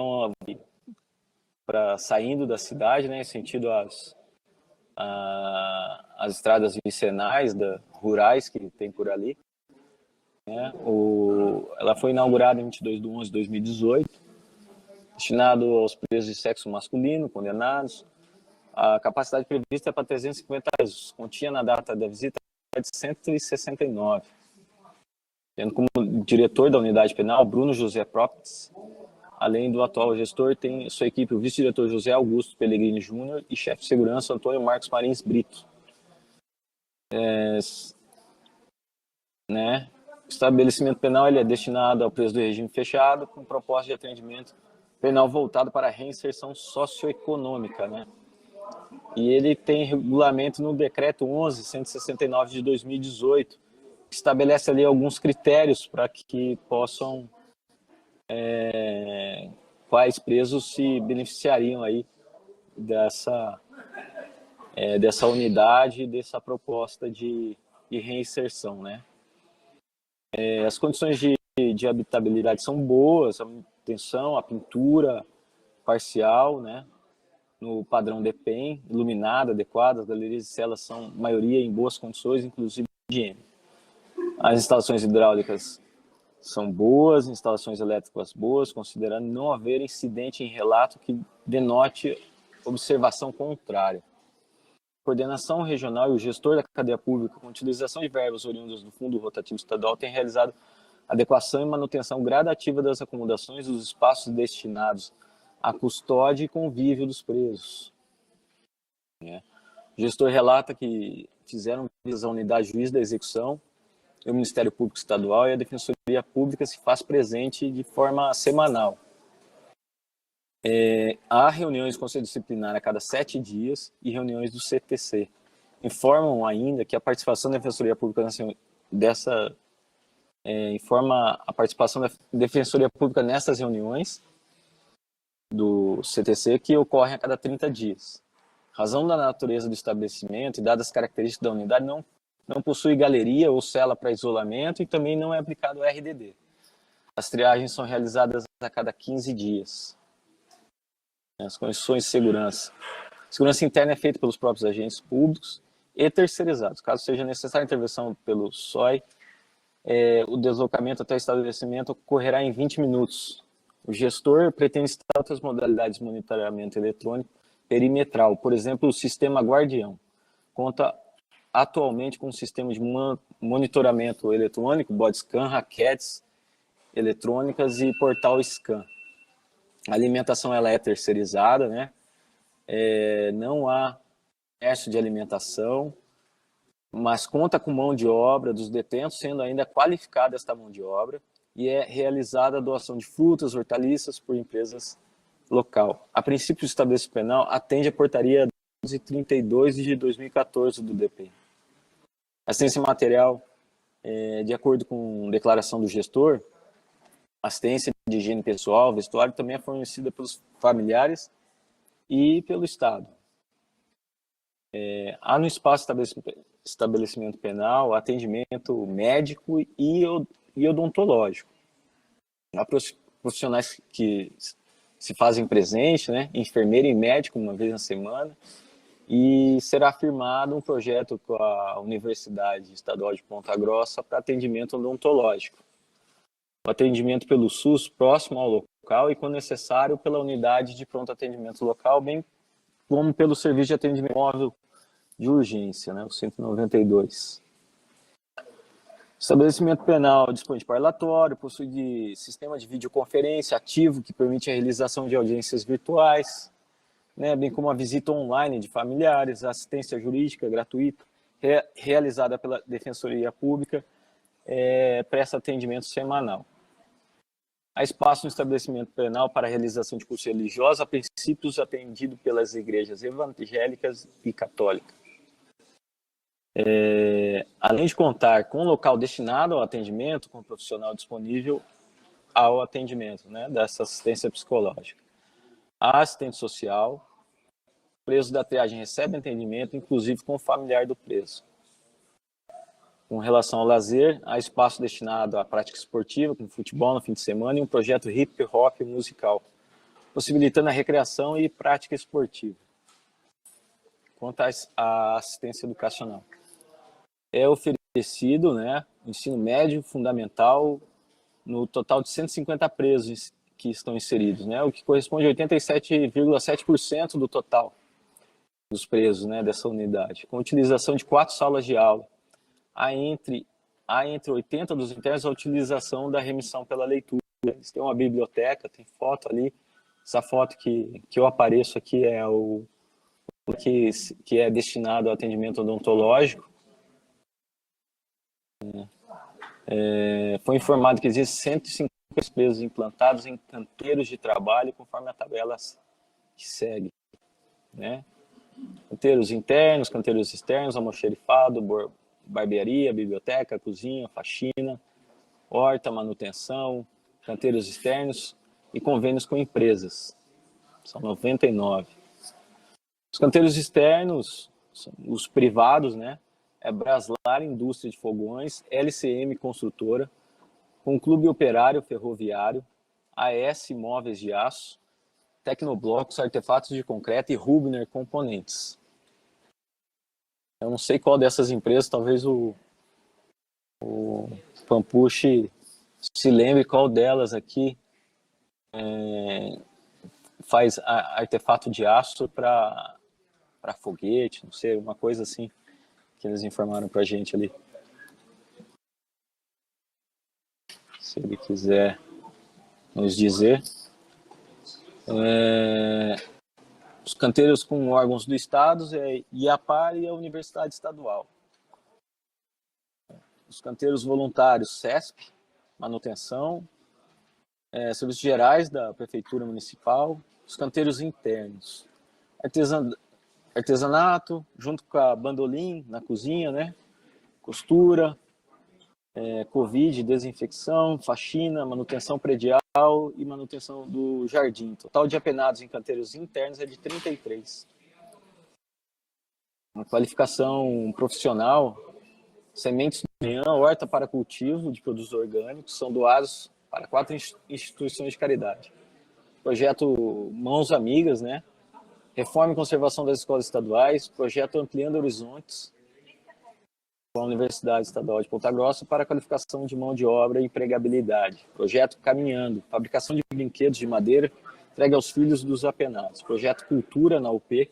saindo da cidade, né? Em sentido às estradas vicinais, rurais que tem por ali. Né? Ela foi inaugurada em 22/11/2018. Destinado aos presos de sexo masculino, condenados. A capacidade prevista é para 350 presos. Continha na data da visita de 169. Tendo como diretor da unidade penal Bruno José Propitz, além do atual gestor, tem sua equipe o vice-diretor José Augusto Pellegrini Júnior e chefe de segurança Antônio Marcos Marins Brito. Né? O estabelecimento penal ele é destinado ao preso do regime fechado, com proposta de atendimento penal voltado para a reinserção socioeconômica, né? E ele tem regulamento no decreto 11.169 de 2018, que estabelece ali alguns critérios para que possam quais presos se beneficiariam aí dessa unidade, dessa proposta de reinserção, né? As condições de habitabilidade são boas, a manutenção, a pintura parcial, né? No padrão DEPEN, iluminada, adequada, as galerias e celas são, maioria, em boas condições, inclusive de higiene. As instalações hidráulicas são boas, instalações elétricas boas, considerando não haver incidente em relato que denote observação contrária. A coordenação regional e o gestor da cadeia pública, com utilização de verbas oriundas do Fundo Rotativo Estadual, têm realizado adequação e manutenção gradativa das acomodações dos espaços destinados à custódia e convívio dos presos. O gestor relata que fizeram visita à unidade juiz da execução, o Ministério Público Estadual e a Defensoria Pública se faz presente de forma semanal. Há reuniões do Conselho Disciplinar a cada 7 dias e reuniões do CTC. Informam ainda que a participação da Defensoria Pública informa a participação da Defensoria Pública nessas reuniões do CTC, que ocorrem a cada 30 dias. Razão da natureza do estabelecimento e dadas as características da unidade, não possui galeria ou cela para isolamento e também não é aplicado o RDD. As triagens são realizadas a cada 15 dias. As condições de segurança. A segurança interna é feita pelos próprios agentes públicos e terceirizados. Caso seja necessária a intervenção pelo SOI, o deslocamento até o estabelecimento ocorrerá em 20 minutos. O gestor pretende instalar outras modalidades de monitoramento eletrônico perimetral, por exemplo, o sistema Guardião. Conta atualmente com um sistema de monitoramento eletrônico, body scan, raquetes eletrônicas e portal scan. A alimentação ela é terceirizada, né? Não há comércio de alimentação, mas conta com mão de obra dos detentos, sendo ainda qualificada esta mão de obra, e é realizada a doação de frutas, hortaliças por empresas local. A princípio, o estabelecimento penal atende a portaria 1232 de 2014 do DP. Assistência material, de acordo com declaração do gestor, assistência de higiene pessoal, vestuário, também é fornecida pelos familiares e pelo Estado. Há no espaço estabelecimento penal atendimento médico e odontológico. Há profissionais que se fazem presente, né, enfermeira e médico uma vez na semana, e será firmado um projeto com a Universidade Estadual de Ponta Grossa para atendimento odontológico. O atendimento pelo SUS próximo ao local e, quando necessário, pela unidade de pronto atendimento local, bem como pelo serviço de atendimento móvel de urgência, né, o 192. O estabelecimento penal dispõe de parlatório, possui de sistema de videoconferência ativo que permite a realização de audiências virtuais, né, bem como a visita online de familiares, assistência jurídica gratuita, realizada pela Defensoria Pública, presta atendimento semanal. Há espaço no estabelecimento penal para a realização de curso religioso, a princípios atendido pelas igrejas evangélicas e católicas. Além de contar com um local destinado ao atendimento, com um profissional disponível ao atendimento, né, dessa assistência psicológica. Há assistente social, o preso da triagem recebe atendimento, inclusive com o familiar do preso. Com relação ao lazer, há espaço destinado à prática esportiva, como futebol no fim de semana, e um projeto hip-hop musical, possibilitando a recreação e prática esportiva. Quanto à assistência educacional, é oferecido, né, ensino médio fundamental no total de 150 presos que estão inseridos, né, o que corresponde a 87,7% do total dos presos, né, dessa unidade, com utilização de 4 salas de aula. Há entre 80 dos internos a utilização da remissão pela leitura. Eles têm uma biblioteca, tem foto ali. Essa foto que eu apareço aqui é o que é destinado ao atendimento odontológico. Foi informado que existem 150 presos implantados em canteiros de trabalho, conforme a tabela que segue, né? Canteiros internos, canteiros externos, almoxerifado, barbearia, biblioteca, cozinha, faxina, horta, manutenção, canteiros externos e convênios com empresas. São 99. Os canteiros externos, os privados, né? É Braslar Indústria de Fogões, LCM Construtora, com Clube Operário Ferroviário, AS Móveis de Aço, Tecnoblocos, Artefatos de Concreto e Rubner Componentes. Eu não sei qual dessas empresas, talvez o Pampucci se lembre qual delas aqui faz artefato de aço para foguete, não sei, uma coisa assim que eles informaram para a gente ali. Se ele quiser nos dizer. Os canteiros com órgãos do Estado é IAPAR e a Universidade Estadual. Os canteiros voluntários, CESP, manutenção, serviços gerais da Prefeitura Municipal, os canteiros internos, artesanato, junto com a bandolim na cozinha, né? Costura, Covid, desinfecção, faxina, manutenção predial e manutenção do jardim. Total de apenados em canteiros internos é de 33. Uma qualificação profissional, sementes de manhã, horta para cultivo de produtos orgânicos, são doados para 4 instituições de caridade. Projeto Mãos Amigas, né? Reforma e conservação das escolas estaduais, projeto Ampliando Horizontes, com a Universidade Estadual de Ponta Grossa para a qualificação de mão de obra e empregabilidade. Projeto Caminhando, fabricação de brinquedos de madeira, entregue aos filhos dos apenados. Projeto Cultura na UP,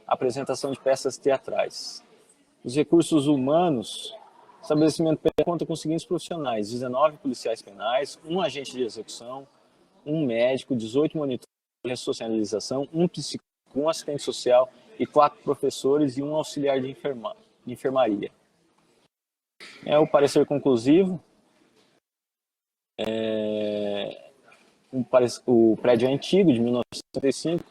apresentação de peças teatrais. Os recursos humanos, estabelecimento penal conta com os seguintes profissionais: 19 policiais penais, 1 agente de execução, 1 médico, 18 monitores de ressocialização, 1 psicólogo, 1 assistente social e 4 professores e um auxiliar de enfermaria. O parecer conclusivo. O prédio é antigo, de 1975,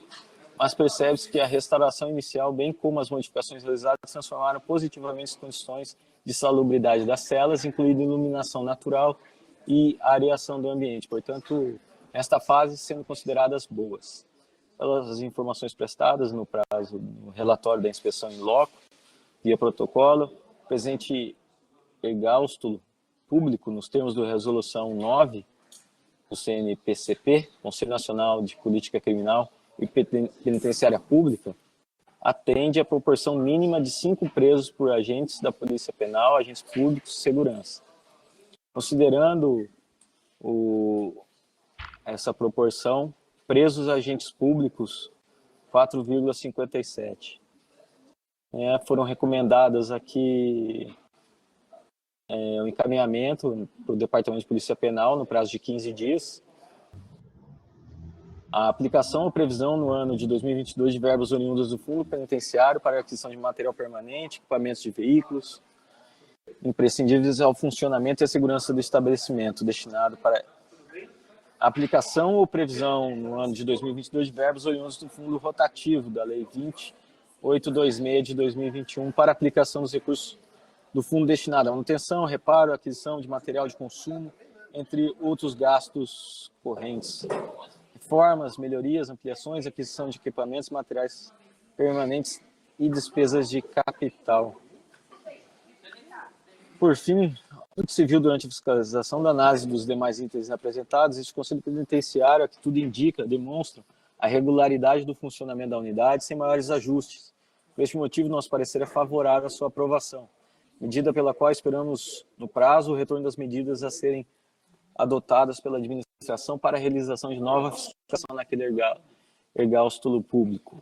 mas percebe-se que a restauração inicial, bem como as modificações realizadas, transformaram positivamente as condições de salubridade das celas, incluindo iluminação natural e areação do ambiente. Portanto, nesta fase, sendo consideradas boas. Pelas informações prestadas no prazo no relatório da inspeção em loco, via protocolo, o presente ergáustulo público, nos termos da Resolução 9 do CNPCP, Conselho Nacional de Política Criminal e Penitenciária Pública, atende à proporção mínima de 5 presos por agentes da Polícia Penal, agentes públicos de segurança. Considerando essa proporção, presos agentes públicos, 4,57. Foram recomendadas aqui o encaminhamento para o Departamento de Polícia Penal no prazo de 15 dias. A aplicação ou previsão no ano de 2022 de verbas oriundas do Fundo Penitenciário para a aquisição de material permanente, equipamentos de veículos, imprescindíveis ao funcionamento e à segurança do estabelecimento, destinado para aplicação ou previsão no ano de 2022 de verbas oriundas do Fundo Rotativo da Lei 20826 de 2021 para aplicação dos recursos do fundo destinado à manutenção, reparo, aquisição de material de consumo, entre outros gastos correntes. Reformas, melhorias, ampliações, aquisição de equipamentos, materiais permanentes e despesas de capital. Por fim, o que se viu durante a fiscalização da análise dos demais itens apresentados, este Conselho Penitenciário, que tudo indica, demonstra a regularidade do funcionamento da unidade sem maiores ajustes. Por este motivo, nosso parecer é favorável à sua aprovação, medida pela qual esperamos, no prazo, o retorno das medidas a serem adotadas pela administração para a realização de nova fiscalização naquele ergáustulo público.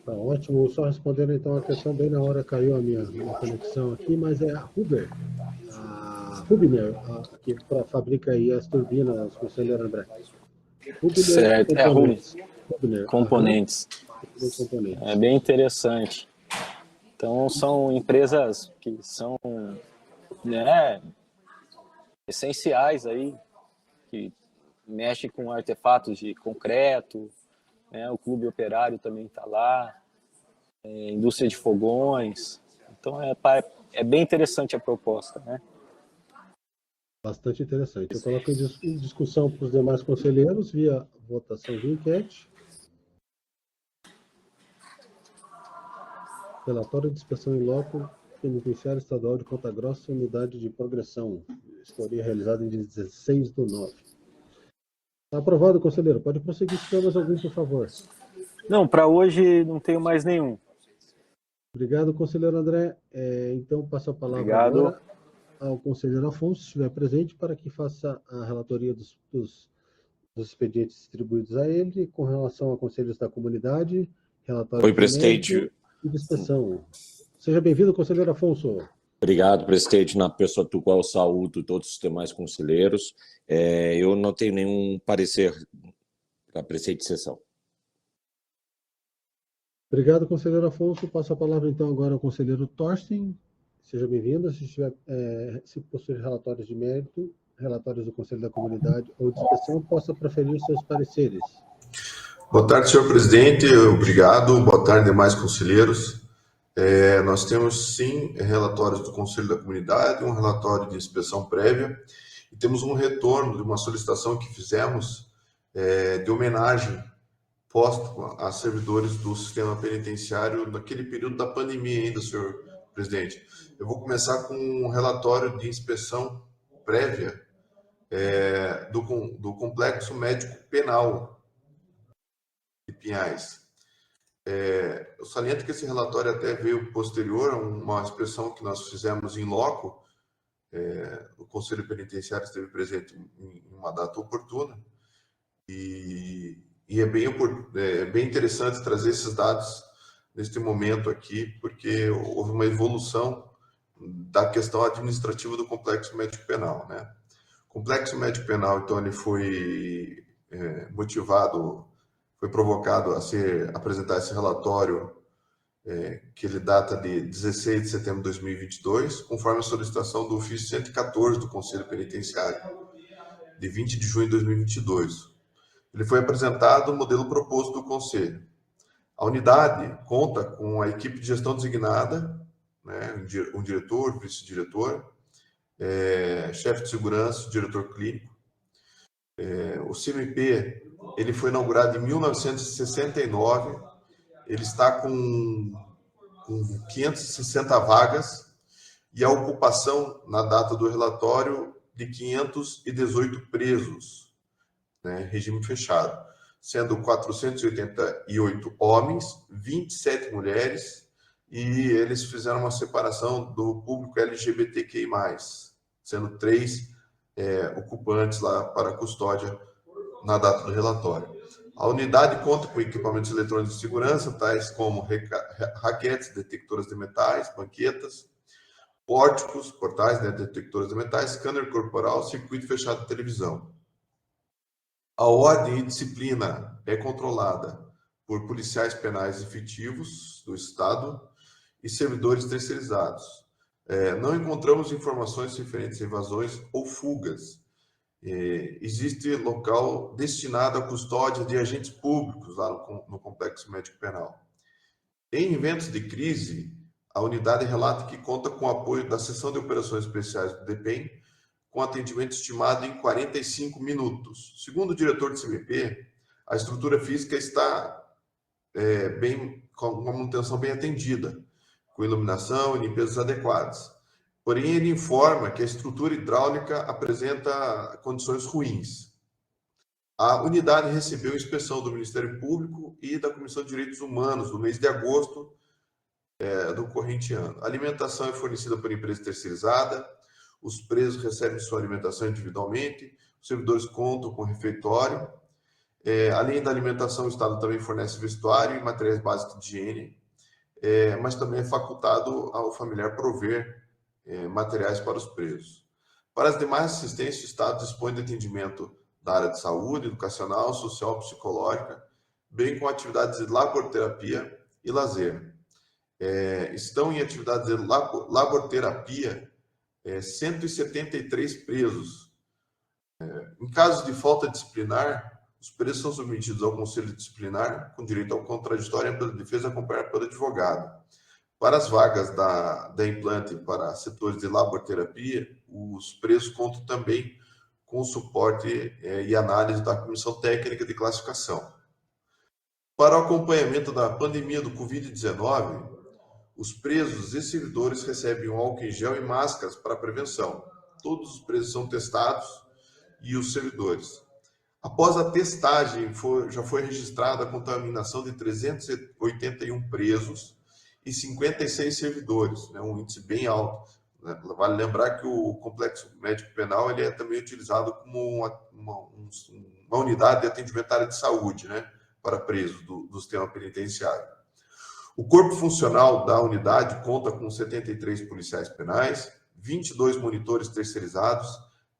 Tá ótimo, só respondendo então a questão, bem na hora caiu a minha conexão aqui, mas é a Rubner, que fabrica aí as turbinas, conselheiro André. Rubner, certo, Rubner componentes. É bem interessante. Então, são empresas que são essenciais aí, que mexem com artefatos de concreto, o Clube Operário também está lá, indústria de fogões. Então, é bem interessante a proposta, né? Bastante interessante. Eu coloco em discussão para os demais conselheiros via votação de enquete. Relatório de inspeção em loco, Penitenciário Estadual de Ponta Grossa, Unidade de Progressão. Vistoria realizada em 16/9. Está aprovado, conselheiro. Pode prosseguir se tiver mais algum, por favor. Não, para hoje não tenho mais nenhum. Obrigado, conselheiro André. Então, passo a palavra agora ao conselheiro Afonso, se estiver presente, para que faça a relatoria dos expedientes distribuídos a ele, com relação a conselhos da comunidade, relatório Oi, presidente. E de inspeção. Seja bem-vindo, conselheiro Afonso. Obrigado, presidente. Na pessoa do qual eu saúdo todos os demais conselheiros. Eu não tenho nenhum parecer para preceito de sessão. Obrigado, conselheiro Afonso. Passo a palavra, então, agora ao conselheiro Thorsten. Seja bem-vindo. Se possuir relatórios de mérito, relatórios do Conselho da Comunidade ou de inspeção, possa proferir seus pareceres. Boa tarde, senhor presidente. Obrigado. Boa tarde, demais conselheiros. Nós temos, sim, relatórios do Conselho da Comunidade, um relatório de inspeção prévia, e temos um retorno de uma solicitação que fizemos de homenagem póstuma a servidores do sistema penitenciário naquele período da pandemia ainda, senhor presidente. Eu vou começar com um relatório de inspeção prévia do Complexo Médico Penal de Pinhais. Eu saliento que esse relatório até veio posterior a uma inspeção que nós fizemos em loco. O Conselho Penitenciário esteve presente em uma data oportuna e é bem interessante trazer esses dados neste momento aqui, porque houve uma evolução da questão administrativa do Complexo Médico Penal, né? O Complexo Médico Penal, então, ele foi foi provocado a apresentar esse relatório, que ele data de 16 de setembro de 2022, conforme a solicitação do ofício 114 do Conselho Penitenciário, de 20 de junho de 2022. Ele foi apresentado o modelo proposto do Conselho. A unidade conta com a equipe de gestão designada, né, um diretor, vice-diretor, chefe de segurança, diretor clínico. O CMP ele foi inaugurado em 1969, ele está com 560 vagas e a ocupação, na data do relatório, de 518 presos, né, regime fechado, sendo 488 homens, 27 mulheres, e eles fizeram uma separação do público LGBTQI+, sendo 3 ocupantes lá para a custódia na data do relatório. A unidade conta com equipamentos eletrônicos de segurança, tais como raquetes, detectoras de metais, banquetas, pórticos, portais, né, detectores de metais, scanner corporal, circuito fechado de televisão. A ordem e disciplina é controlada por policiais penais efetivos do Estado e servidores terceirizados. Não encontramos informações referentes a evasões ou fugas. Existe local destinado à custódia de agentes públicos lá no Complexo Médico Penal. Em eventos de crise, a unidade relata que conta com o apoio da Seção de Operações Especiais do DEPEN, com atendimento estimado em 45 minutos. Segundo o diretor do CMP, a estrutura física está com uma manutenção bem atendida, com iluminação e limpezas adequadas. Porém, ele informa que a estrutura hidráulica apresenta condições ruins. A unidade recebeu inspeção do Ministério Público e da Comissão de Direitos Humanos no mês de agosto do corrente ano. A alimentação é fornecida por empresa terceirizada, os presos recebem sua alimentação individualmente, os servidores contam com refeitório. Além da alimentação, o Estado também fornece vestuário e materiais básicos de higiene, mas também é facultado ao familiar prover materiais para os presos. Para as demais assistências, o Estado dispõe de atendimento da área de saúde, educacional, social, psicológica, bem com atividades de laborterapia e lazer. Estão em atividades de laborterapia 173 presos. Em casos de falta disciplinar, os presos são submetidos ao conselho disciplinar, com direito ao contraditório pela defesa acompanhada pelo advogado. Para as vagas da implante para setores de laborterapia, os presos contam também com o suporte e análise da Comissão Técnica de Classificação. Para o acompanhamento da pandemia do Covid-19, os presos e servidores recebem um álcool em gel e máscaras para prevenção. Todos os presos são testados e os servidores. Após a testagem, já foi registrada a contaminação de 381 presos e 56 servidores, né, um índice bem alto. Né? Vale lembrar que o Complexo Médico Penal ele é também utilizado como uma unidade de atendimento à área de saúde, né, para presos do sistema penitenciário. O corpo funcional da unidade conta com 73 policiais penais, 22 monitores terceirizados,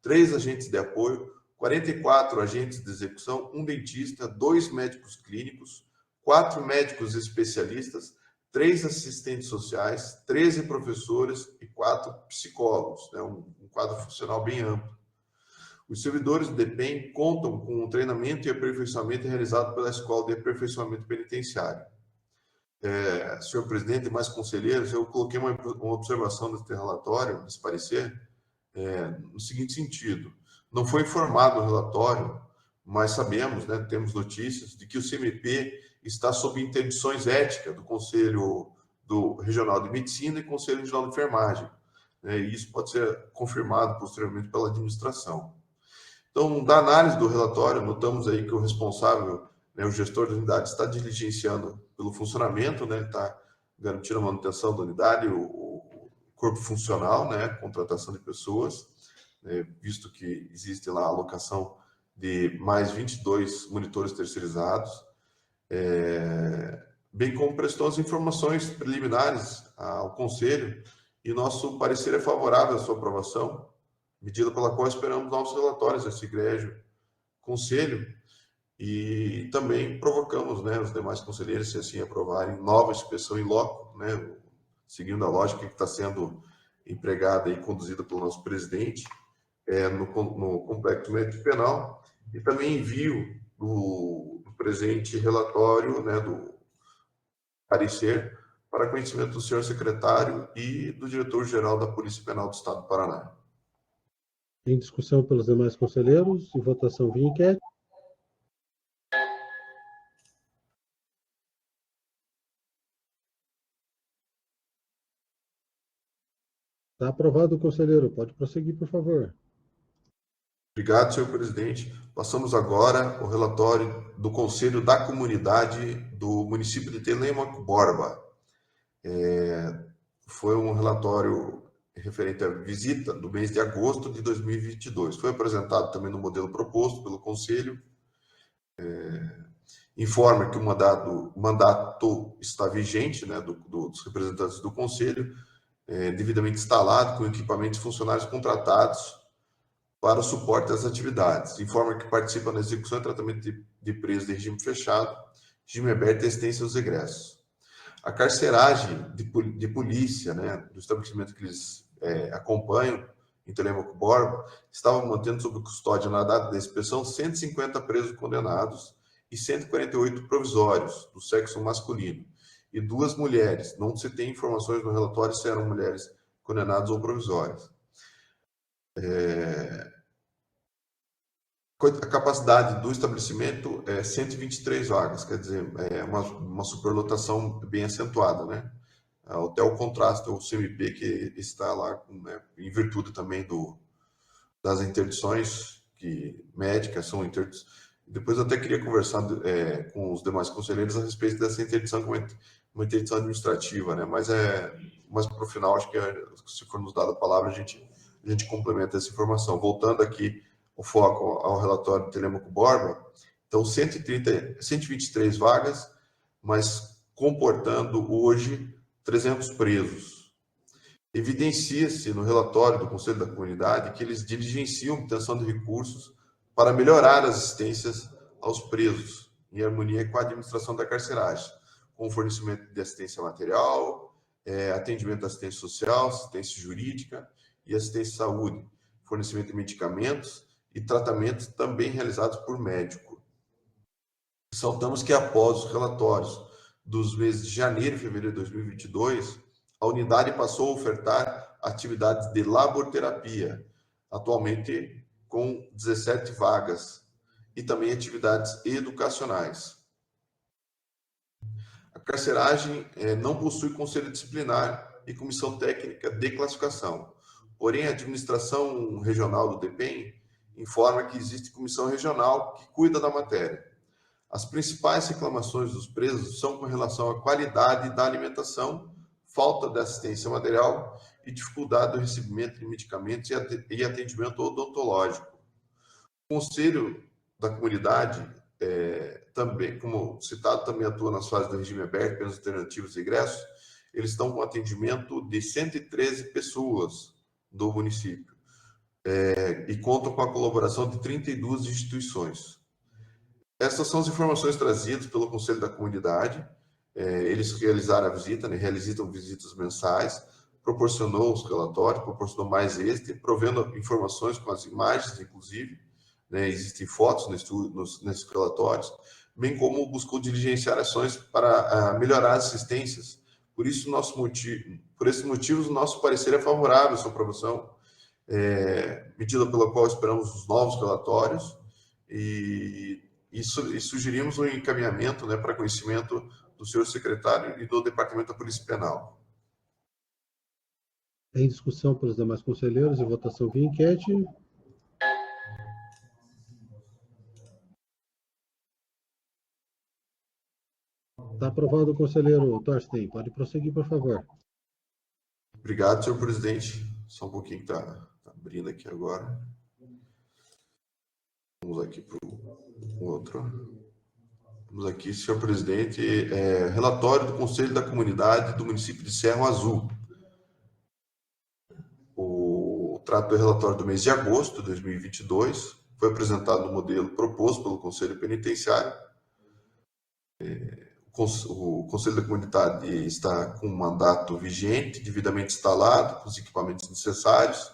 3 agentes de apoio, 44 agentes de execução, 1 dentista, 2 médicos clínicos, 4 médicos especialistas, 3 assistentes sociais, 13 professores e 4 psicólogos, né? Um quadro funcional bem amplo. Os servidores do DEPEN contam com um treinamento e aperfeiçoamento realizado pela Escola de Aperfeiçoamento Penitenciário. Senhor presidente e mais conselheiros, eu coloquei uma observação nesse relatório, nesse parecer, no seguinte sentido. Não foi informado no relatório, mas sabemos, né, temos notícias de que o CMP está sob interdições éticas do Conselho Regional de Medicina e Conselho Regional de Enfermagem. E isso pode ser confirmado posteriormente pela administração. Então, da análise do relatório, notamos aí que o responsável, né, o gestor da unidade, está diligenciando pelo funcionamento, né, está garantindo a manutenção da unidade, o corpo funcional, né, contratação de pessoas, visto que existe lá a alocação de mais 22 monitores terceirizados, bem como prestou as informações preliminares ao Conselho, e nosso parecer é favorável à sua aprovação, medida pela qual esperamos novos relatórios desse egrégio Conselho, E também provocamos, né, os demais conselheiros, se assim aprovarem, nova inspeção em loco, né, seguindo a lógica que está sendo empregada e conduzida pelo nosso presidente, no Complexo Médico Penal, e também envio do presente relatório, né, do parecer, para conhecimento do senhor secretário e do diretor-geral da Polícia Penal do Estado do Paraná. Em discussão pelos demais conselheiros e votação via enquete. Está aprovado, conselheiro. Pode prosseguir, por favor. Obrigado, senhor presidente. Passamos agora ao relatório do Conselho da Comunidade do município de Telêmaco Borba. Foi um relatório referente à visita do mês de agosto de 2022. Foi apresentado também no modelo proposto pelo Conselho. Informa que o mandato está vigente, né, dos representantes do Conselho, devidamente instalado, com equipamentos e funcionários contratados para o suporte das atividades. Informa que participa na execução e tratamento de presos de regime fechado, regime aberto e assistência aos egressos. A carceragem de polícia, né, do estabelecimento que eles acompanham, em Telêmaco Borba, estava mantendo sob custódia na data da inspeção 150 presos condenados e 148 provisórios do sexo masculino e 2 mulheres. Não se tem informações no relatório se eram mulheres condenadas ou provisórias. A capacidade do estabelecimento é 123 vagas, quer dizer, é uma superlotação bem acentuada, né? Até o contraste, o CMP que está lá, né, em virtude também das interdições médicas, são interdições. Depois eu até queria conversar com os demais conselheiros a respeito dessa interdição, como uma interdição administrativa, né? Mas para o final, acho que se for nos dada a palavra, a gente complementa essa informação. Voltando aqui o foco ao relatório do Telêmaco Borba, então 123 vagas, mas comportando hoje 300 presos. Evidencia-se no relatório do Conselho da Comunidade que eles diligenciam obtenção de recursos para melhorar as assistências aos presos, em harmonia com a administração da carceragem, com fornecimento de assistência material, atendimento de assistência social, assistência jurídica e assistência à saúde, fornecimento de medicamentos e tratamentos também realizados por médico. Ressaltamos que após os relatórios dos meses de janeiro e fevereiro de 2022, a unidade passou a ofertar atividades de laborterapia, atualmente com 17 vagas, e também atividades educacionais. A carceragem não possui conselho disciplinar e comissão técnica de classificação, porém a administração regional do DEPEN informa que existe comissão regional que cuida da matéria. As principais reclamações dos presos são com relação à qualidade da alimentação, falta de assistência material e dificuldade do recebimento de medicamentos e atendimento odontológico. O Conselho da Comunidade, também, como citado, também atua nas fases do regime aberto, pelas alternativas de ingresso. Eles estão com atendimento de 113 pessoas do município e contam com a colaboração de 32 instituições. Essas são as informações trazidas pelo Conselho da Comunidade. Eles realizaram a visita, né, realizam visitas mensais, proporcionou os relatórios, proporcionou mais provendo informações com as imagens, inclusive, né, existem fotos nesses relatórios, bem como buscou diligenciar ações para melhorar as assistências. Por esses motivos, o nosso parecer é favorável à sua aprovação, medida pela qual esperamos os novos relatórios e sugerimos um encaminhamento, né, para conhecimento do senhor secretário e do Departamento da Polícia Penal. Em discussão pelos demais conselheiros e votação via enquete. Está aprovado o conselheiro Thorsten. Pode prosseguir, por favor. Obrigado, senhor presidente. Só um pouquinho que está abrindo aqui agora. Vamos aqui para o outro. Vamos aqui, senhor presidente. Relatório do Conselho da Comunidade do município de Cerro Azul. Trato do relatório do mês de agosto de 2022. foi apresentado no modelo proposto pelo Conselho Penitenciário. O Conselho da Comunidade está com um mandato vigente, devidamente instalado, com os equipamentos necessários.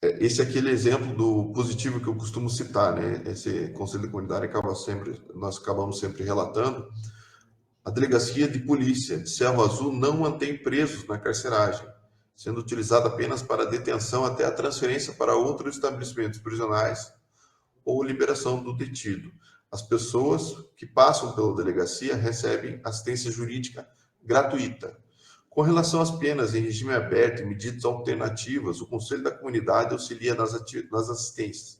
Esse é aquele exemplo do positivo que eu costumo citar, né? Esse Conselho da Comunidade nós acabamos sempre relatando. A Delegacia de Polícia de Cerro Azul não mantém presos na carceragem, sendo utilizada apenas para detenção até a transferência para outros estabelecimentos prisionais ou liberação do detido. As pessoas que passam pela delegacia recebem assistência jurídica gratuita. Com relação às penas em regime aberto e medidas alternativas, o Conselho da Comunidade auxilia nas assistências.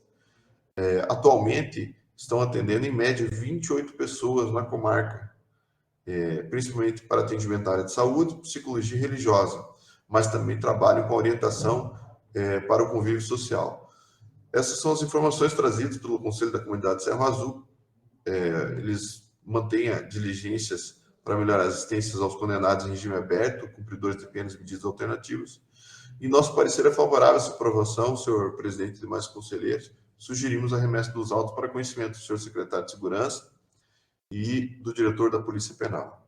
Atualmente, estão atendendo em média 28 pessoas na comarca, principalmente para atendimento na área de saúde, psicologia religiosa, mas também trabalham com orientação para o convívio social. Essas são as informações trazidas pelo Conselho da Comunidade de Cerro Azul. Eles mantêm diligências para melhorar as assistências aos condenados em regime aberto, cumpridores de penas e medidas alternativas. E nosso parecer é favorável a essa aprovação, senhor presidente e demais conselheiros. Sugerimos a remessa dos autos para conhecimento do senhor secretário de Segurança e do diretor da Polícia Penal.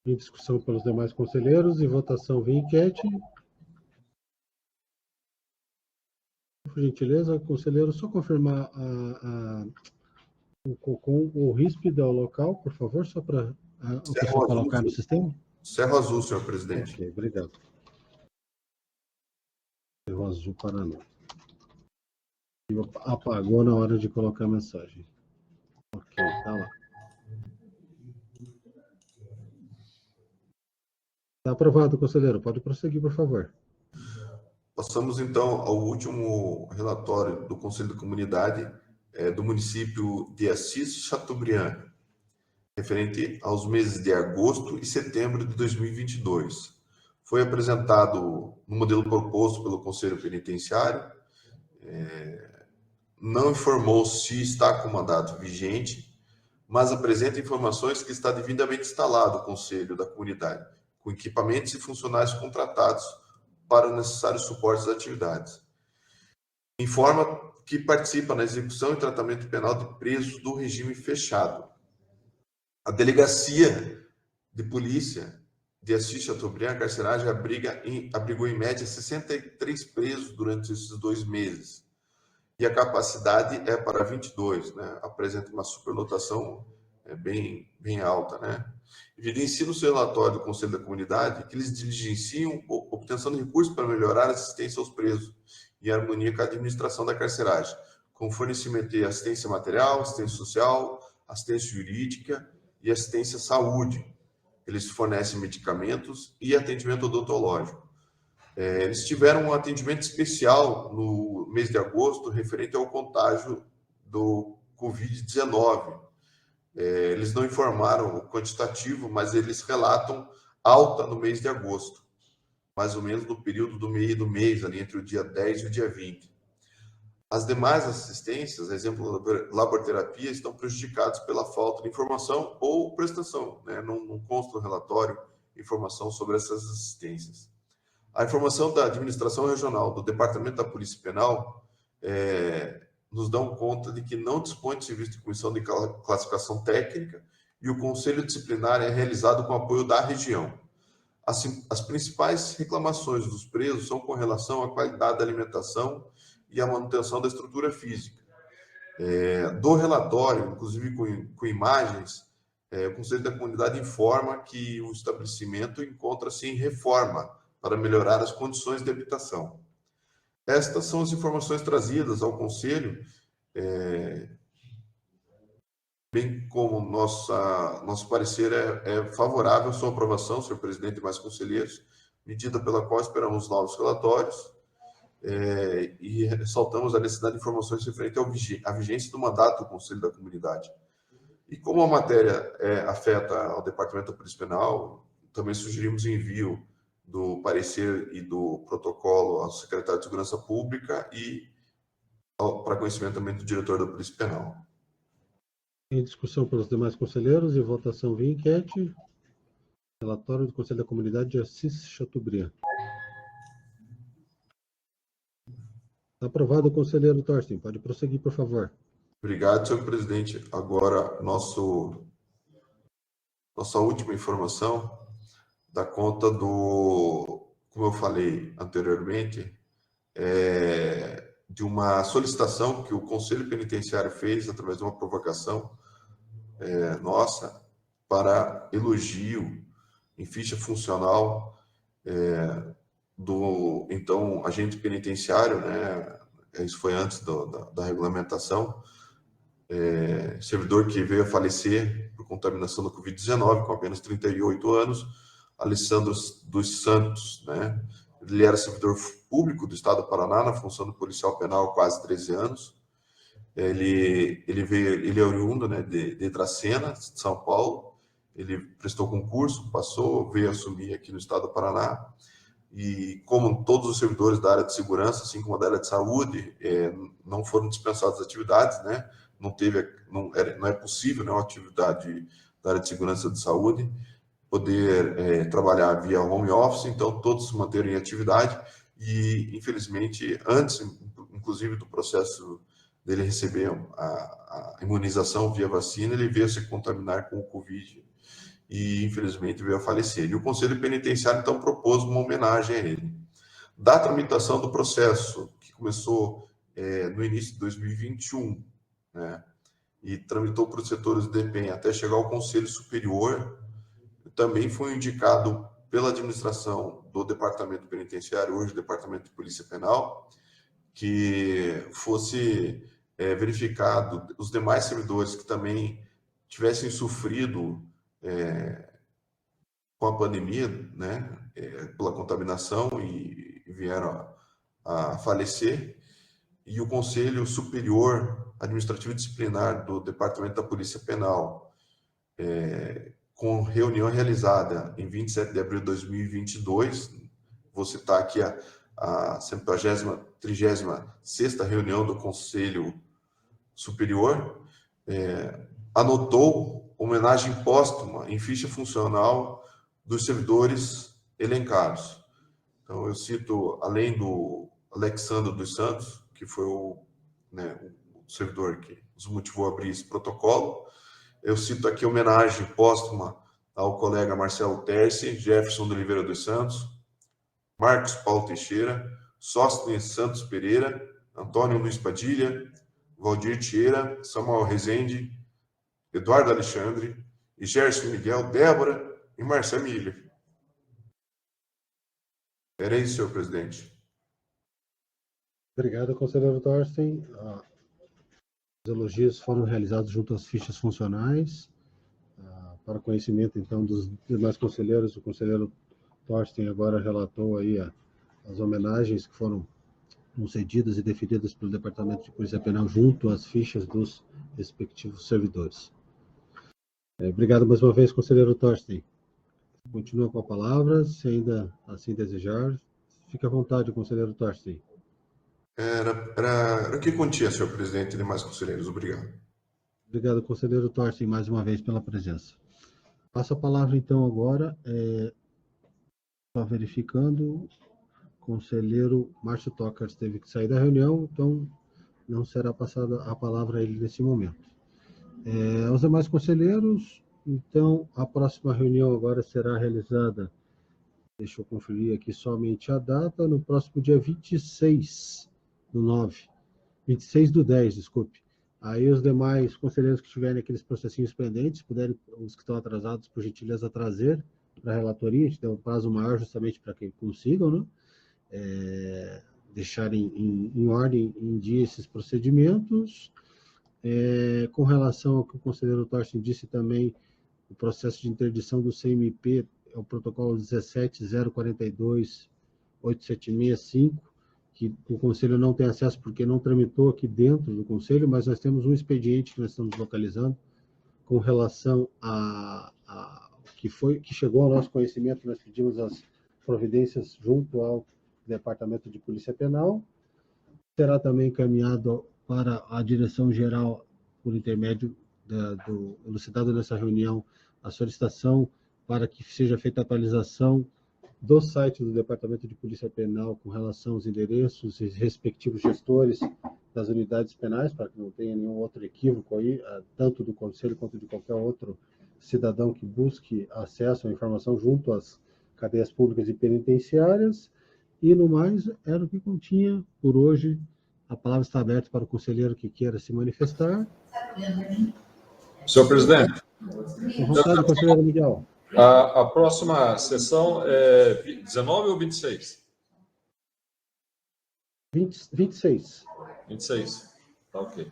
Em discussão pelos demais conselheiros e votação via enquete. Por gentileza, conselheiro, só confirmar o RISP do local, por favor, só para o pessoal colocar no sistema. Cerro Azul, senhor presidente. Ok, obrigado. Cerro Azul, Paraná. Apagou na hora de colocar a mensagem. Ok, tá lá. Está aprovado, conselheiro. Pode prosseguir, por favor. Passamos, então, ao último relatório do Conselho da Comunidade do município de Assis Chateaubriand, referente aos meses de agosto e setembro de 2022. Foi apresentado no modelo proposto pelo Conselho Penitenciário, não informou se está com mandato vigente, mas apresenta informações que está devidamente instalado o Conselho da Comunidade, com equipamentos e funcionários contratados para os necessários suportes às atividades. Informa que participa na execução e tratamento penal de presos do regime fechado. A Delegacia de Polícia de Assis Chateaubriand, a carceragem, abrigou em média 63 presos durante esses 2 meses. E a capacidade é para 22, né? Apresenta uma superlotação bem alta, né? Evidencia no seu relatório do Conselho da Comunidade que eles diligenciam a obtenção de recursos para melhorar a assistência aos presos e a harmonia com a administração da carceragem, com fornecimento de assistência material, assistência social, assistência jurídica e assistência à saúde. Eles fornecem medicamentos e atendimento odontológico. Eles tiveram um atendimento especial no mês de agosto referente ao contágio do Covid-19. Eles não informaram o quantitativo, mas eles relatam alta no mês de agosto, mais ou menos no período do meio do mês, ali entre o dia 10 e o dia 20. As demais assistências, exemplo, laboraterapia, estão prejudicadas pela falta de informação ou prestação, né? Não consta no relatório informação sobre essas assistências. A informação da administração regional do Departamento da Polícia Penal nos dão conta de que não dispõe de serviço de comissão de classificação técnica e o conselho disciplinar é realizado com apoio da região. As principais reclamações dos presos são com relação à qualidade da alimentação e à manutenção da estrutura física. Do relatório, inclusive com imagens, o Conselho da Comunidade informa que o estabelecimento encontra-se em reforma para melhorar as condições de habitação. Estas são as informações trazidas ao Conselho, bem como nosso parecer é favorável à sua aprovação, senhor presidente e mais conselheiros, medida pela qual esperamos novos relatórios, e ressaltamos a necessidade de informações referente à vigência do mandato do Conselho da Comunidade. E como a matéria afeta ao Departamento da Polícia Penal, também sugerimos envio do parecer e do protocolo ao secretário de Segurança Pública e para conhecimento também do diretor da Polícia Penal. Em discussão pelos demais conselheiros e votação via enquete. Relatório do Conselho da Comunidade de Assis Chateaubriand. Aprovado, conselheiro Torsten. Pode prosseguir, por favor. Obrigado, senhor presidente. Agora, nossa última informação dá conta do, como eu falei anteriormente, de uma solicitação que o Conselho Penitenciário fez através de uma provocação nossa para elogio em ficha funcional do então agente penitenciário, né? Isso foi antes da regulamentação, servidor que veio a falecer por contaminação da Covid-19 com apenas 38 anos, Alessandro dos Santos, né? Ele era servidor público do Estado do Paraná na função do policial penal há quase 13 anos. Ele é oriundo, né, de Dracena, de São Paulo. Ele prestou concurso, passou, veio assumir aqui no Estado do Paraná. E como todos os servidores da área de segurança, assim como da área de saúde, não foram dispensadas atividades, né? Não é possível, né, uma atividade da área de segurança de saúde poder trabalhar via home office, então todos se manteram em atividade e, infelizmente, antes, inclusive, do processo dele receber a imunização via vacina, ele veio se contaminar com o Covid e, infelizmente, veio a falecer. E o Conselho Penitenciário, então, propôs uma homenagem a ele. Da tramitação do processo, que começou no início de 2021, né, e tramitou para os setores de DEPEN até chegar ao Conselho Superior, também foi indicado pela administração do Departamento Penitenciário, hoje Departamento de Polícia Penal, que fosse verificado os demais servidores que também tivessem sofrido com a pandemia, né, pela contaminação e vieram a falecer, e o Conselho Superior Administrativo Disciplinar do Departamento da Polícia Penal, com reunião realizada em 27 de abril de 2022, vou citar aqui a 36ª reunião do Conselho Superior, anotou homenagem póstuma em ficha funcional dos servidores elencados. Então, eu cito, além do Alexandre dos Santos, que foi o servidor que nos motivou a abrir esse protocolo, eu cito aqui homenagem póstuma ao colega Marcelo Terci, Jefferson de Oliveira dos Santos, Marcos Paulo Teixeira, Sóstenes Santos Pereira, Antônio Luiz Padilha, Valdir Tieira, Samuel Rezende, Eduardo Alexandre, e Gerson Miguel, Débora e Marcelo Miller. Era isso, senhor presidente. Obrigado, conselheiro Torsten. Os elogios foram realizados junto às fichas funcionais. Para conhecimento, então, dos demais conselheiros, o conselheiro Torsten agora relatou aí as homenagens que foram concedidas e definidas pelo Departamento de Polícia Penal junto às fichas dos respectivos servidores. Obrigado mais uma vez, conselheiro Torsten. Continua com a palavra, se ainda assim desejar. Fique à vontade, conselheiro Torsten. Era o que continha, senhor presidente e demais conselheiros. Obrigado. Obrigado, conselheiro Torsten, mais uma vez pela presença. Passo a palavra, então, agora, só verificando, o conselheiro Márcio Tocars teve que sair da reunião, então não será passada a palavra a ele nesse momento. Aos demais conselheiros, então, a próxima reunião agora será realizada, deixa eu conferir aqui somente a data, no próximo dia 26 do 10, desculpe. Aí os demais conselheiros que tiverem aqueles processinhos pendentes, puderem, os que estão atrasados, por gentileza, trazer para a relatoria, a gente tem um prazo maior justamente para que consigam, né? Deixarem em ordem, em dia, esses procedimentos. Com relação ao que o conselheiro Torsten disse também, o processo de interdição do CMP é o protocolo 17.042.8765, que o Conselho não tem acesso porque não tramitou aqui dentro do Conselho, mas nós temos um expediente que nós estamos localizando com relação que chegou ao nosso conhecimento, nós pedimos as providências junto ao Departamento de Polícia Penal, será também encaminhado para a direção-geral, por intermédio elucidado nessa reunião, a solicitação para que seja feita a atualização do site do Departamento de Polícia Penal com relação aos endereços e respectivos gestores das unidades penais, para que não tenha nenhum outro equívoco aí, tanto do Conselho quanto de qualquer outro cidadão que busque acesso à informação junto às cadeias públicas e penitenciárias. E, no mais, era o que continha por hoje. A palavra está aberta para o conselheiro que queira se manifestar. Senhor presidente, Com vontade, conselheiro Miguel. a próxima sessão é 19 ou 26? 26. 26. Tá ok.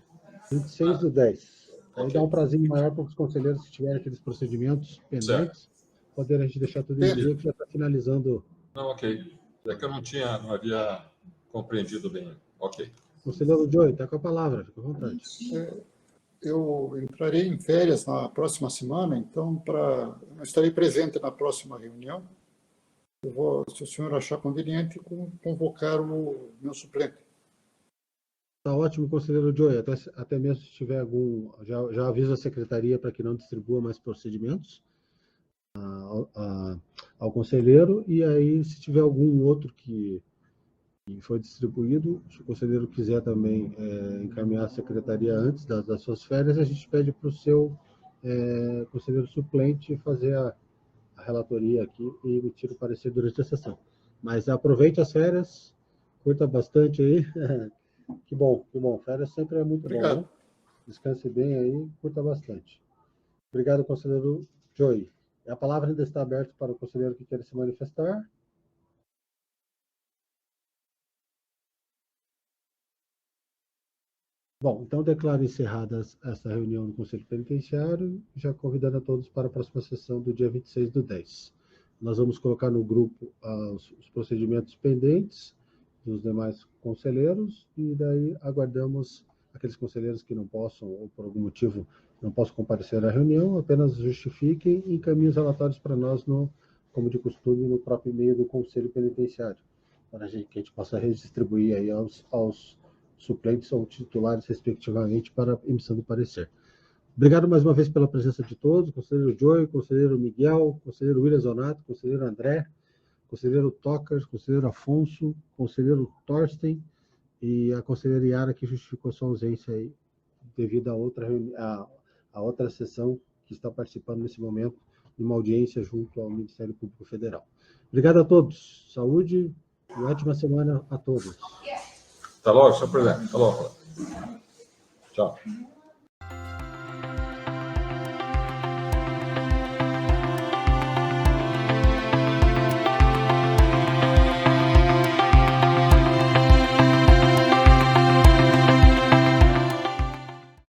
26 do 10. Aí Ok. dá um prazinho maior para os conselheiros que tiverem aqueles procedimentos pendentes, poderem a gente deixar tudo em dia, que já está finalizando. Não, ok. É que eu não havia compreendido bem. Ok. Conselheiro Joey, está com a palavra, fica à vontade. Eu entrarei em férias na próxima semana, então não estarei presente na próxima reunião. Eu vou, se o senhor achar conveniente, convocar o meu suplente. Está ótimo, conselheiro Joey. Até mesmo se tiver algum... Já aviso a secretaria para que não distribua mais procedimentos ao conselheiro, e aí, se tiver algum outro que foi distribuído, se o conselheiro quiser também encaminhar a secretaria antes das suas férias, a gente pede para o seu conselheiro suplente fazer a relatoria aqui e emitir o parecer durante a sessão. Mas aproveite as férias, curta bastante aí. Que bom, que bom. Férias sempre é muito Obrigado. bom, né? Descanse bem aí, curta bastante. Obrigado, conselheiro Joey. A palavra ainda está aberta para o conselheiro que queira se manifestar. Bom, então declaro encerrada essa reunião do Conselho Penitenciário, já convidando a todos para a próxima sessão do dia 26 do 10. Nós vamos colocar no grupo os procedimentos pendentes dos demais conselheiros, e daí aguardamos aqueles conselheiros que não possam, ou por algum motivo, não possam comparecer à reunião, apenas justifiquem e encaminhem os relatórios para nós, como de costume, no próprio e-mail do Conselho Penitenciário, para que a gente possa redistribuir aí aos suplentes ou titulares, respectivamente, para a emissão do parecer. Obrigado mais uma vez pela presença de todos, conselheiro Joey, conselheiro Miguel, conselheiro William Zonato, conselheiro André, conselheiro Tocker, conselheiro Afonso, conselheiro Thorsten e a conselheira Yara, que justificou sua ausência aí devido a outra sessão que está participando nesse momento de uma audiência junto ao Ministério Público Federal. Obrigado a todos. Saúde e ótima semana a todos. Até logo, senhor presidente. Até logo. Tchau.